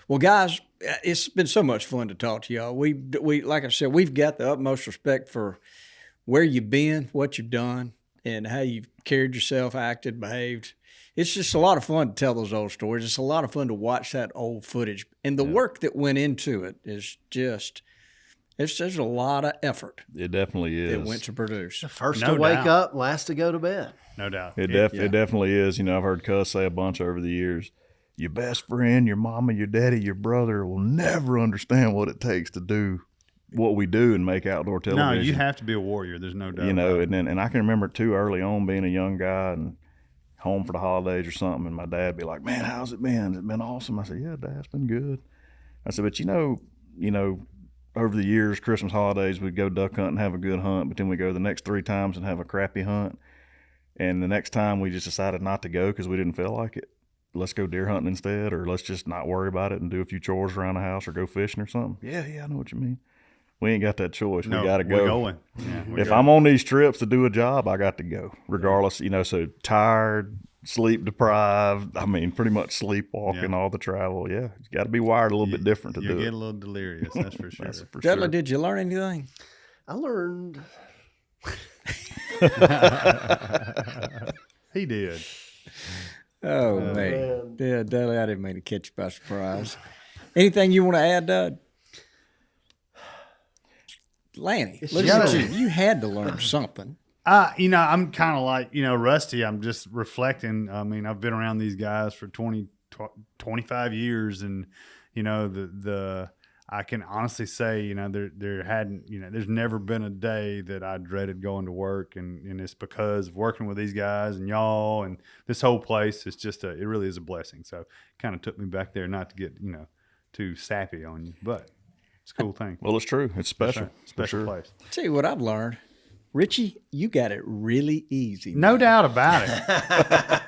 [SPEAKER 3] Well, guys, it's been so much fun to talk to y'all. We like I said, we've got the utmost respect for where you've been, what you've done, and how you've carried yourself, acted, behaved. It's just a lot of fun to tell those old stories. It's a lot of fun to watch that old footage, and the work that went into it is just. There's a lot of effort.
[SPEAKER 5] It definitely is.
[SPEAKER 3] It went to produce.
[SPEAKER 7] First
[SPEAKER 4] No
[SPEAKER 7] to wake
[SPEAKER 4] doubt.
[SPEAKER 7] up, last to go to bed.
[SPEAKER 4] No doubt.
[SPEAKER 5] It definitely is. You know, I've heard Cuz say a bunch over the years. Your best friend, your mama, your daddy, your brother will never understand what it takes to do what we do and make outdoor television.
[SPEAKER 4] No, you have to be a warrior. There's no doubt.
[SPEAKER 5] You know,
[SPEAKER 4] about it.
[SPEAKER 5] and I can remember too early on being a young guy and home for the holidays or something, and my dad be like, "Man, how's it been? Has it been awesome?" I said, "Yeah, Dad, it's been good." I said, "But you know, over the years, Christmas holidays, we'd go duck hunt and have a good hunt, but then we go the next 3 times and have a crappy hunt. And the next time we just decided not to go because we didn't feel like it. Let's go deer hunting instead, or let's just not worry about it and do a few chores around the house or go fishing or something." Yeah, I know what you mean. We ain't got that choice.
[SPEAKER 4] No,
[SPEAKER 5] we got to go.
[SPEAKER 4] We're going. Yeah,
[SPEAKER 5] If I'm on these trips to do a job, I got to go, regardless. You know, so tired, sleep deprived. I mean, pretty much sleepwalking, all the travel. Yeah, it's got to be wired a little bit different to do
[SPEAKER 4] you
[SPEAKER 5] it.
[SPEAKER 4] get a little delirious. That's for sure.
[SPEAKER 5] That's for
[SPEAKER 3] Dudley,
[SPEAKER 5] sure.
[SPEAKER 3] did you learn anything?
[SPEAKER 7] I learned.
[SPEAKER 4] He did.
[SPEAKER 3] Oh, man. Yeah, Dudley, I didn't mean to catch you by surprise. Anything you want to add, Doug? Lanny, look at you. You had to learn something.
[SPEAKER 4] I'm kind of like, Rusty. I'm just reflecting. I mean, I've been around these guys for 25 years, and, I can honestly say, there's never been a day that I dreaded going to work, and it's because of working with these guys and y'all and this whole place. It's just it really is a blessing. So it kind of took me back there, not to get, too sappy on you, but it's a cool thing.
[SPEAKER 5] Well, it's true. It's special.
[SPEAKER 4] Special place.
[SPEAKER 3] Tell you what I've learned. Richie, you got it really easy.
[SPEAKER 4] No doubt about it.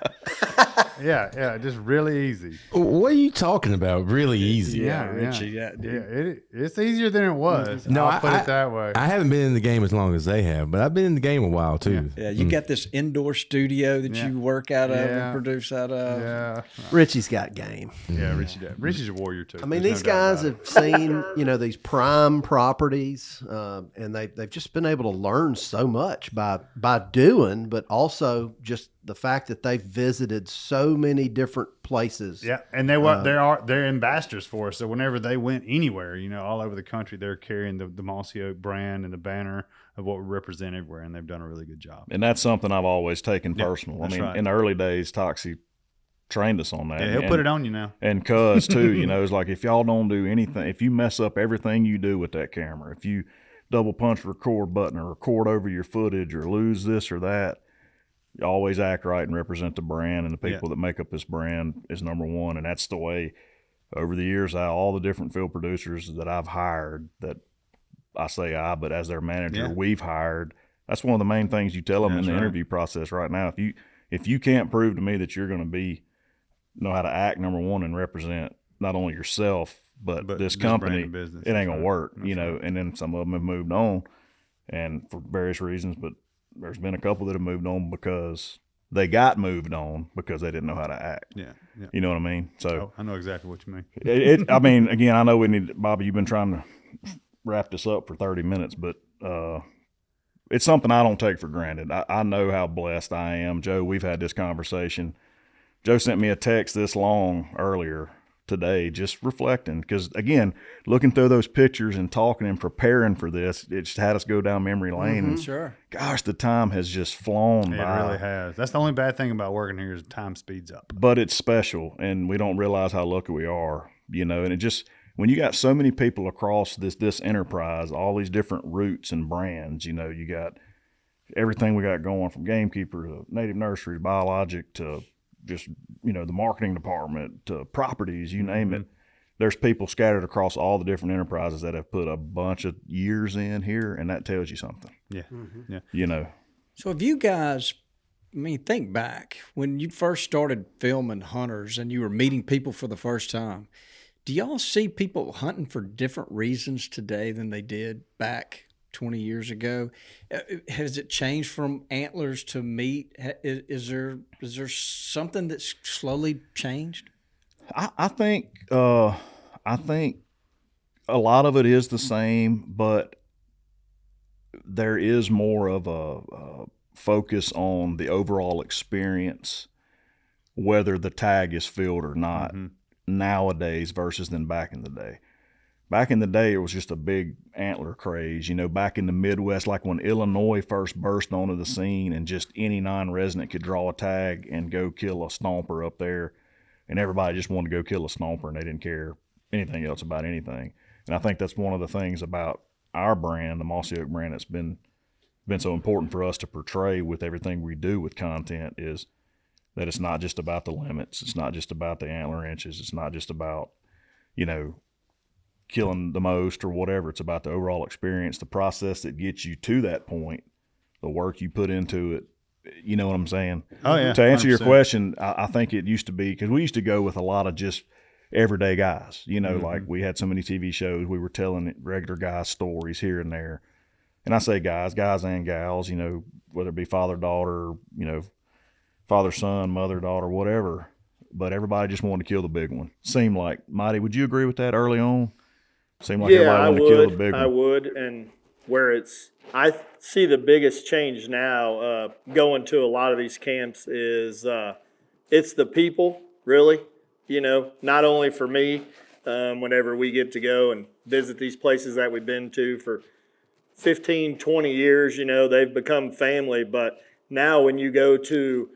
[SPEAKER 4] Yeah, just really easy.
[SPEAKER 8] What are you talking about? Really easy.
[SPEAKER 4] Yeah,
[SPEAKER 3] Richie.
[SPEAKER 4] yeah.
[SPEAKER 3] Yeah, dude.
[SPEAKER 4] It's easier than it was.
[SPEAKER 8] No,
[SPEAKER 4] I'll put it that way.
[SPEAKER 8] I haven't been in the game as long as they have, but I've been in the game a while too.
[SPEAKER 3] Yeah, you got this indoor studio that you work out of and produce out of.
[SPEAKER 4] Yeah,
[SPEAKER 7] Richie's got game.
[SPEAKER 4] yeah. Richie's a warrior too.
[SPEAKER 7] I mean,
[SPEAKER 4] There's
[SPEAKER 7] these
[SPEAKER 4] no doubt
[SPEAKER 7] guys
[SPEAKER 4] about
[SPEAKER 7] have seen, these prime properties, and they've just been able to learn so much by doing, but also just the fact that they've visited so many different places.
[SPEAKER 4] Yeah, and they're ambassadors for us. So whenever they went anywhere, all over the country, they're carrying the Mossy Oak brand and the banner of what we represent everywhere, and they've done a really good job.
[SPEAKER 5] And that's something I've always taken personal. I
[SPEAKER 4] that's
[SPEAKER 5] mean,
[SPEAKER 4] right.
[SPEAKER 5] in the early days, Toxie trained us on that.
[SPEAKER 4] Yeah, he'll put it on you now.
[SPEAKER 5] And Cuz too, it's like if y'all don't do anything, if you mess up everything you do with that camera, if you double punch the record button or record over your footage or lose this or that, you always act right and represent the brand, and the people that make up this brand is number one. And that's the way over the years, all the different field producers that I've hired, that I say but as their manager, we've hired. That's one of the main things you tell them in the interview process right now. If you can't prove to me that you're going to know how to act, number one, and represent not only yourself, but this company,
[SPEAKER 4] business,
[SPEAKER 5] it ain't going to work, and then some of them have moved on and for various reasons, but there's been a couple that have moved on because they got moved on because they didn't know how to act.
[SPEAKER 4] Yeah.
[SPEAKER 5] You know what I mean? So
[SPEAKER 4] I know exactly what you mean.
[SPEAKER 5] I mean, again, I know we need, Bobby, you've been trying to wrap this up for 30 minutes, but it's something I don't take for granted. I know how blessed I am. Joe, we've had this conversation. Joe sent me a text this long earlier today, just reflecting, because again, looking through those pictures and talking and preparing for this, it just had us go down memory lane. And
[SPEAKER 3] Sure.
[SPEAKER 5] gosh, the time has just flown
[SPEAKER 4] It
[SPEAKER 5] by.
[SPEAKER 4] really has. That's the only bad thing about working here is time speeds up.
[SPEAKER 5] But it's special, and we don't realize how lucky we are, and it just, when you got so many people across this enterprise, all these different routes and brands, you got everything we got going from Gamekeeper to Native Nursery, Biologic to just, the marketing department to properties, you name it. There's people scattered across all the different enterprises that have put a bunch of years in here, and that tells you something.
[SPEAKER 4] Yeah.
[SPEAKER 5] Yeah.
[SPEAKER 3] So if you guys, think back when you first started filming hunters and you were meeting people for the first time, do y'all see people hunting for different reasons today than they did back 20 years ago? Has it changed from antlers to meat? Is there something that's slowly changed?
[SPEAKER 5] I think a lot of it is the same, but there is more of a focus on the overall experience, whether the tag is filled or not nowadays versus than back in the day. Back in the day, it was just a big antler craze. You know, back in the Midwest, like when Illinois first burst onto the scene and just any non-resident could draw a tag and go kill a stomper up there, and everybody just wanted to go kill a stomper and they didn't care anything else about anything. And I think that's one of the things about our brand, the Mossy Oak brand, that's been so important for us to portray with everything we do with content, is that it's not just about the limits. It's not just about the antler inches. It's not just about, you know, killing the most or whatever. It's about the overall experience, the process that gets you to that point, the work you put into it. You know what I'm saying?
[SPEAKER 4] Oh, yeah.
[SPEAKER 5] To answer
[SPEAKER 4] 100%.
[SPEAKER 5] your question, I think it used to be, because we used to go with a lot of just everyday guys. You know, like we had so many TV shows, we were telling regular guys stories here and there. And I say guys and gals, you know, whether it be father, daughter, you know, father, son, mother, daughter, whatever. But everybody just wanted to kill the big one. Seemed like, Mighty, would you agree with that early on? Seemed like everybody wanted to kill the big one.
[SPEAKER 6] I would. And where I see the biggest change now going to a lot of these camps is it's the people, really. You know, not only for me, whenever we get to go and visit these places that we've been to for 15, 20 years, you know, they've become family. But now when you go to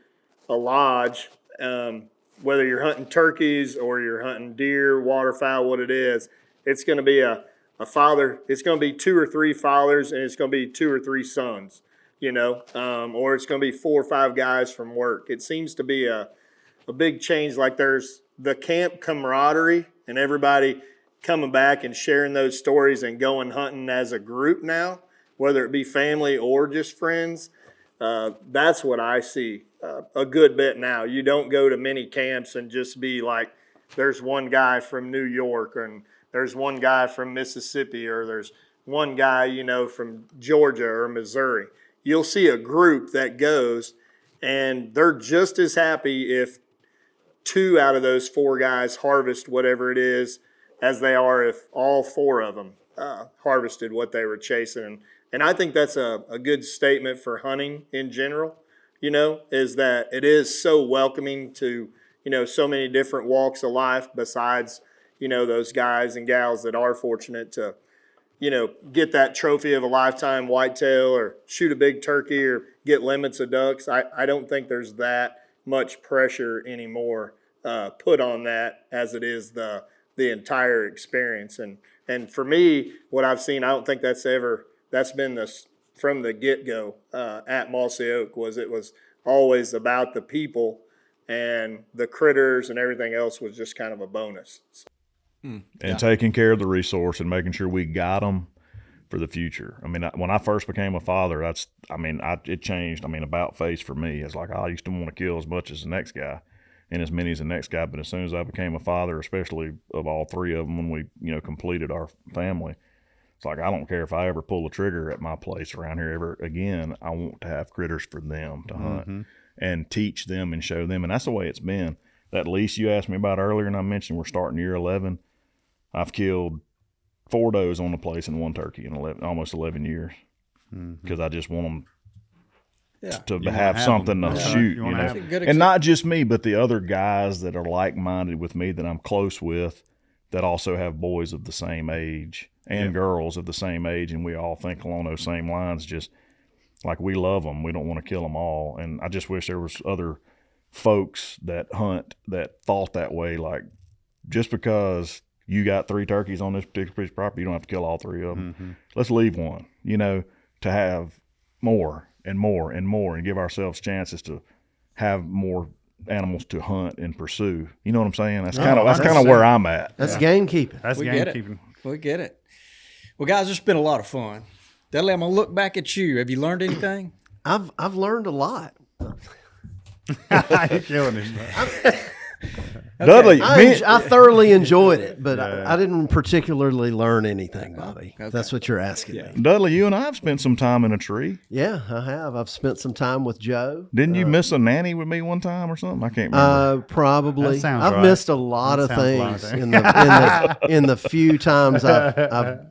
[SPEAKER 6] a lodge, whether you're hunting turkeys or you're hunting deer, waterfowl, what it is, it's going to be a father. It's going to be 2 or 3 fathers, and it's going to be 2 or 3 sons, you know, or it's going to be 4 or 5 guys from work. It seems to be a big change. Like there's the camp camaraderie and everybody coming back and sharing those stories and going hunting as a group now, whether it be family or just friends. That's what I see a good bit now. You don't go to many camps and just be like, there's one guy from New York, and there's one guy from Mississippi, or there's one guy, you know, from Georgia or Missouri. You'll see a group that goes, and they're just as happy if 2 out of those 4 guys harvest whatever it is as they are if all 4 of them harvested what they were chasing. And I think that's a good statement for hunting in general, you know, is that it is so welcoming to, you know, so many different walks of life besides, you know, those guys and gals that are fortunate to, you know, get that trophy of a lifetime whitetail or shoot a big turkey or get limits of ducks. I don't think there's that much pressure anymore put on that as it is the entire experience. And for me, what I've seen, I don't think that's been this from the get-go at Mossy Oak. It was always about the people, and the critters and everything else was just kind of a bonus.
[SPEAKER 5] And taking care of the resource and making sure we got them for the future. I mean, when I first became a father, it changed. I mean, about face for me. It's like I used to want to kill as much as the next guy and as many as the next guy. But as soon as I became a father, especially of all 3 of them, when we, you know, completed our family, it's like, I don't care if I ever pull a trigger at my place around here ever again. I want to have critters for them to hunt and teach them and show them. And that's the way it's been. That lease you asked me about earlier, and I mentioned we're starting year 11. I've killed 4 does on the place and 1 turkey in almost 11 years, because I just want them to have something to shoot, you know. And not just me, but the other guys that are like-minded with me that I'm close with, that also have boys of the same age and girls of the same age, and we all think along those same lines. Just like, we love them, we don't want to kill them all. And I just wish there was other folks that hunt that thought that way. Like, just because you got 3 turkeys on this particular piece of property, you don't have to kill all 3 of them. Let's leave 1, you know, to have more and more and more, and give ourselves chances to have more animals to hunt and pursue. You know what I'm saying? That's kind of where I'm at.
[SPEAKER 7] That's gamekeeping.
[SPEAKER 4] That's gamekeeping.
[SPEAKER 3] We get it. Well, guys, it's been a lot of fun. Dudley, I'm gonna look back at you. Have you learned anything?
[SPEAKER 7] I've learned a lot.
[SPEAKER 4] You're killing him.
[SPEAKER 5] Dudley,
[SPEAKER 7] I thoroughly enjoyed it, but I didn't particularly learn anything, Bobby. If that's what you're asking me.
[SPEAKER 5] Dudley, you and I have spent some time in a tree.
[SPEAKER 7] Yeah, I have. I've spent some time with Joe.
[SPEAKER 5] Didn't you miss a nanny with me one time or something? I can't remember.
[SPEAKER 7] Probably.
[SPEAKER 4] That sounds
[SPEAKER 7] I've
[SPEAKER 4] right.
[SPEAKER 7] missed a lot
[SPEAKER 4] That
[SPEAKER 7] of
[SPEAKER 4] sounds
[SPEAKER 7] things
[SPEAKER 4] like
[SPEAKER 7] in the few times I've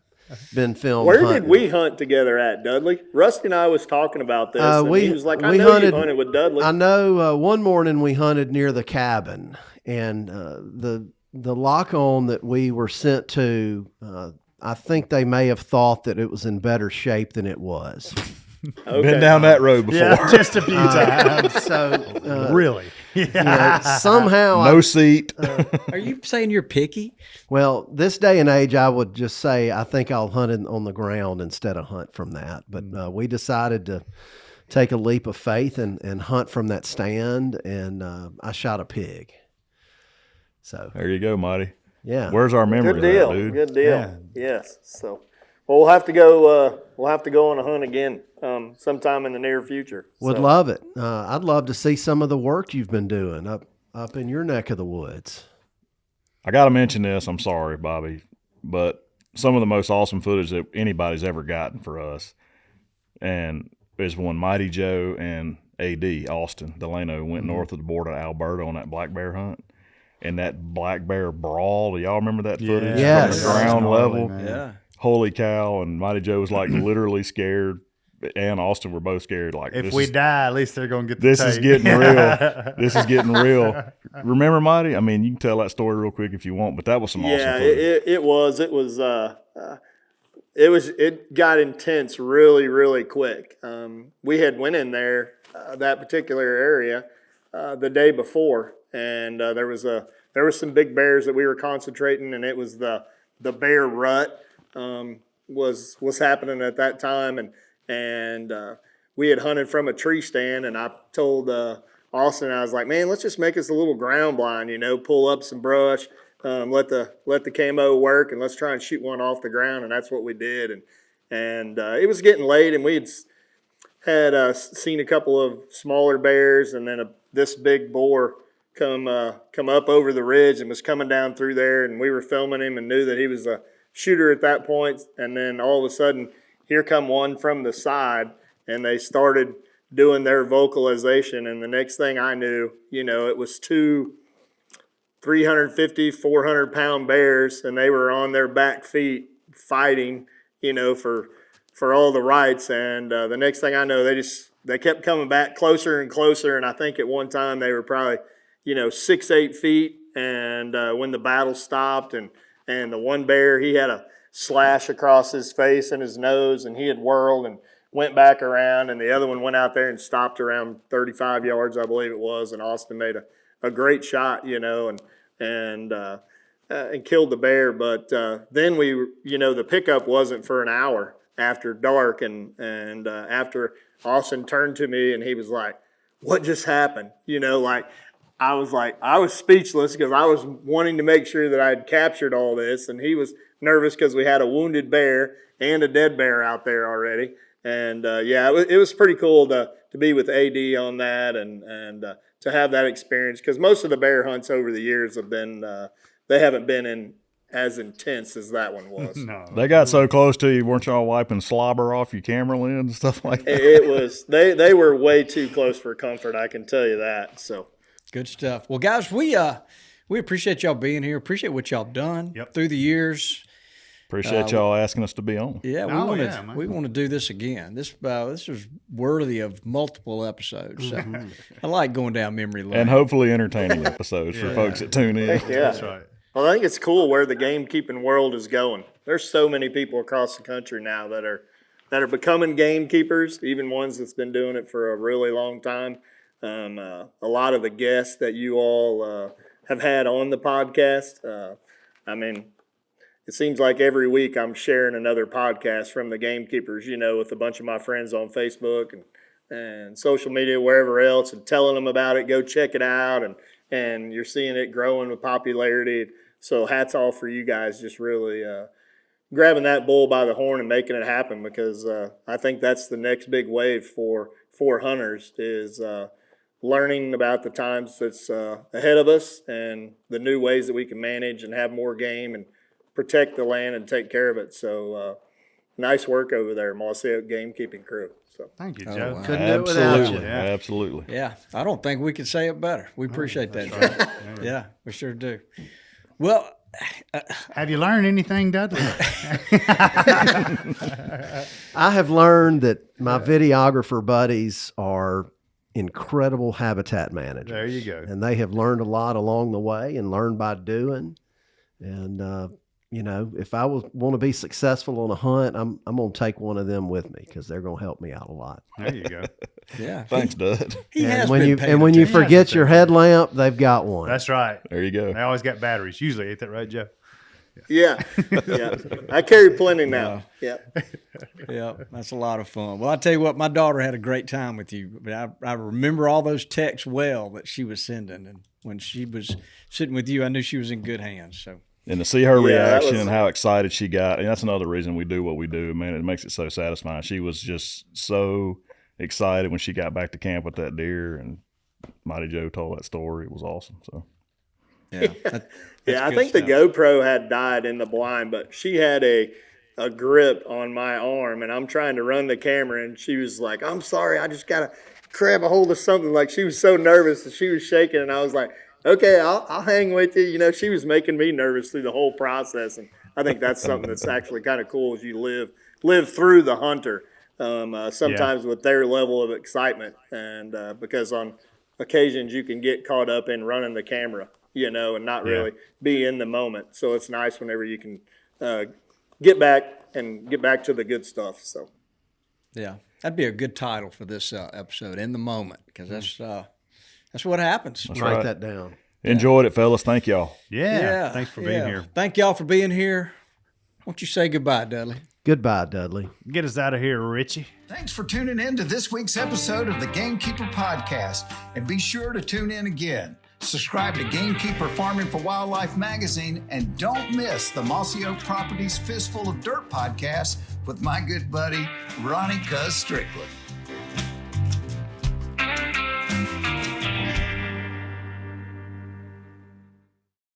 [SPEAKER 7] been filmed.
[SPEAKER 6] Where
[SPEAKER 7] hunting.
[SPEAKER 6] did we hunt together at, Dudley? Rusty and I was talking about this, and he was like, I
[SPEAKER 7] we
[SPEAKER 6] know you hunted with Dudley.
[SPEAKER 7] I know one morning we hunted near the cabin, and the lock-on that we were sent to, I think they may have thought that it was in better shape than it was.
[SPEAKER 5] Been down that road before.
[SPEAKER 4] Yeah, just a few times.
[SPEAKER 7] So
[SPEAKER 4] Really?
[SPEAKER 7] somehow
[SPEAKER 5] No seat.
[SPEAKER 3] Are you saying you're picky?
[SPEAKER 7] Well, this day and age, I would just say I think I'll hunt on the ground instead of hunt from that. But we decided to take a leap of faith and hunt from that stand, and I shot a pig. So
[SPEAKER 5] There you go, Marty.
[SPEAKER 7] yeah,
[SPEAKER 5] Where's our memory
[SPEAKER 6] Good deal.
[SPEAKER 5] of that, dude?
[SPEAKER 6] Good deal. Yes. So, well, we'll have to go. We'll have to go on a hunt again sometime in the near future.
[SPEAKER 7] would
[SPEAKER 6] So,
[SPEAKER 7] love it. I'd love to see some of the work you've been doing up in your neck of the woods.
[SPEAKER 5] I got to mention this. I'm sorry, Bobby, but some of the most awesome footage that anybody's ever gotten for us, and is when Mighty Joe and AD Austin Delano went north of the border to Alberta on that black bear hunt, and that black bear brawl. Do y'all remember that footage
[SPEAKER 7] Yes.
[SPEAKER 5] from the ground
[SPEAKER 4] Gnarly,
[SPEAKER 5] level?
[SPEAKER 4] man.
[SPEAKER 3] Yeah.
[SPEAKER 5] Holy cow! And Mighty Joe was like literally scared, and Austin were both scared. Like
[SPEAKER 4] If
[SPEAKER 5] this
[SPEAKER 4] we
[SPEAKER 5] is,
[SPEAKER 4] die, at least they're going to get the
[SPEAKER 5] this is
[SPEAKER 4] tape.
[SPEAKER 5] getting real. This is getting real. Remember, Mighty? I mean, you can tell that story real quick if you want, but that was some awesome
[SPEAKER 6] yeah,
[SPEAKER 5] footage.
[SPEAKER 6] it got intense really, really quick. We had went in there that particular area the day before, and there was some big bears that we were concentrating, and it was the bear rut was happening at that time, and we had hunted from a tree stand, and I told Austin, I was like, man, let's just make us a little ground blind, pull up some brush, let the camo work, and let's try and shoot one off the ground, and that's what we did, and it was getting late, and we had seen a couple of smaller bears, and then this big boar come up over the ridge and was coming down through there, and we were filming him and knew that he was a shooter at that point, and then all of a sudden here come one from the side, and they started doing their vocalization, and the next thing I knew, it was two 350, 400-pound bears, and they were on their back feet fighting, for all the rights, and the next thing I know, they kept coming back closer and closer, and I think at one time they were probably 6-8 feet, and when the battle stopped, and the one bear, he had a slash across his face and his nose, and he had whirled and went back around, and the other one went out there and stopped around 35 yards, I believe it was, and Austin made a great shot, and killed the bear. But then the pickup wasn't for an hour after dark, and after Austin turned to me and he was like, "What just happened?" I was speechless because I was wanting to make sure that I had captured all this, and he was nervous because we had a wounded bear and a dead bear out there already. And it was pretty cool to be with AD on that and to have that experience, because most of the bear hunts over the years have been they haven't been in as intense as that one was.
[SPEAKER 4] No.
[SPEAKER 5] They got so close to you, weren't y'all wiping slobber off your camera lens and stuff like that?
[SPEAKER 6] It was they were way too close for comfort, I can tell you that. So
[SPEAKER 3] Good stuff. Well, guys, we appreciate y'all being here. Appreciate what y'all done through the years.
[SPEAKER 5] Appreciate y'all asking us to be on.
[SPEAKER 3] Yeah,
[SPEAKER 4] man.
[SPEAKER 3] we want to do this again. This is worthy of multiple episodes. So I like going down memory lane.
[SPEAKER 5] And hopefully entertaining episodes for folks that tune in.
[SPEAKER 6] yeah.
[SPEAKER 4] That's right.
[SPEAKER 6] Well, I think it's cool where the gamekeeping world is going. There's so many people across the country now that are becoming gamekeepers, even ones that's been doing it for a really long time. A lot of the guests that you all have had on the podcast, it seems like every week I'm sharing another podcast from the Gamekeepers, with a bunch of my friends on Facebook and social media, wherever else, and telling them about it. Go check it out, and you're seeing it growing with popularity. So hats off for you guys, just really grabbing that bull by the horn and making it happen, because I think that's the next big wave for hunters is learning about the times that's ahead of us and the new ways that we can manage and have more game and protect the land and take care of it. So nice work over there, Mossy Oak gamekeeping crew. So
[SPEAKER 4] Thank you, Joe.
[SPEAKER 3] wow.
[SPEAKER 7] Couldn't do it without
[SPEAKER 5] Absolutely,
[SPEAKER 7] you.
[SPEAKER 5] absolutely.
[SPEAKER 3] Yeah, I don't think we could say it better. We appreciate that, Joe. Yeah, we sure do. Well,
[SPEAKER 4] Have you learned anything, Dudley?
[SPEAKER 7] I have learned that my videographer buddies are incredible habitat managers.
[SPEAKER 4] There you go.
[SPEAKER 7] And they have learned a lot along the way and learned by doing. And, you know, if I want to be successful on a hunt, I'm going to take one of them with me because they're going to help me out a lot.
[SPEAKER 4] There you go.
[SPEAKER 3] yeah,
[SPEAKER 5] Thanks, Dud.
[SPEAKER 3] he has
[SPEAKER 7] And when
[SPEAKER 3] been
[SPEAKER 7] you
[SPEAKER 3] paying
[SPEAKER 7] and when you
[SPEAKER 3] attention.
[SPEAKER 7] forget your headlamp, they've got one.
[SPEAKER 4] That's right.
[SPEAKER 5] There you go.
[SPEAKER 4] They always got batteries. Usually, ain't that right, Joe?
[SPEAKER 6] yeah, yeah. I carry plenty now. Yeah.
[SPEAKER 3] Yeah, that's a lot of fun. Well, I tell you what, my daughter had a great time with you. But I remember all those texts well that she was sending, and when she was sitting with you, I knew she was in good hands. So.
[SPEAKER 5] And to see her
[SPEAKER 6] Yeah, that
[SPEAKER 5] reaction
[SPEAKER 6] was-
[SPEAKER 5] and how excited she got, and that's another reason we do what we do, man. It makes it so satisfying. She was just so excited when she got back to camp with that deer, and Mighty Joe told that story. It was awesome. So
[SPEAKER 3] Yeah,
[SPEAKER 6] Yeah, I think the GoPro had died in the blind, but she had a grip on my arm, and I'm trying to run the camera, and she was like, "I'm sorry, I just gotta grab a hold of something." Like she was so nervous and she was shaking, and I was like, "Okay, I'll hang with you." You know, she was making me nervous through the whole process, and I think that's something that's actually kind of cool as you live through the hunter. Sometimes with their level of excitement, and because on occasions you can get caught up in running the camera, you know, and not really be in the moment. So it's nice whenever you can get back to the good stuff. So
[SPEAKER 3] Yeah, that'd be a good title for this episode, In the Moment, because that's what happens.
[SPEAKER 5] that's
[SPEAKER 7] Write
[SPEAKER 5] right.
[SPEAKER 7] that down.
[SPEAKER 5] Enjoyed it, fellas. Thank y'all.
[SPEAKER 4] Yeah. Thanks for being here.
[SPEAKER 3] Thank y'all for being here. Won't you say goodbye, Dudley?
[SPEAKER 7] Goodbye, Dudley.
[SPEAKER 4] Get us out of here, Richie.
[SPEAKER 1] Thanks for tuning in to this week's episode of the Gamekeeper Podcast, and be sure to tune in again. Subscribe to Gamekeeper Farming for Wildlife magazine, and don't miss the Mossy Oak Properties Fistful of Dirt podcast with my good buddy, Ronnie Cuz Strickland.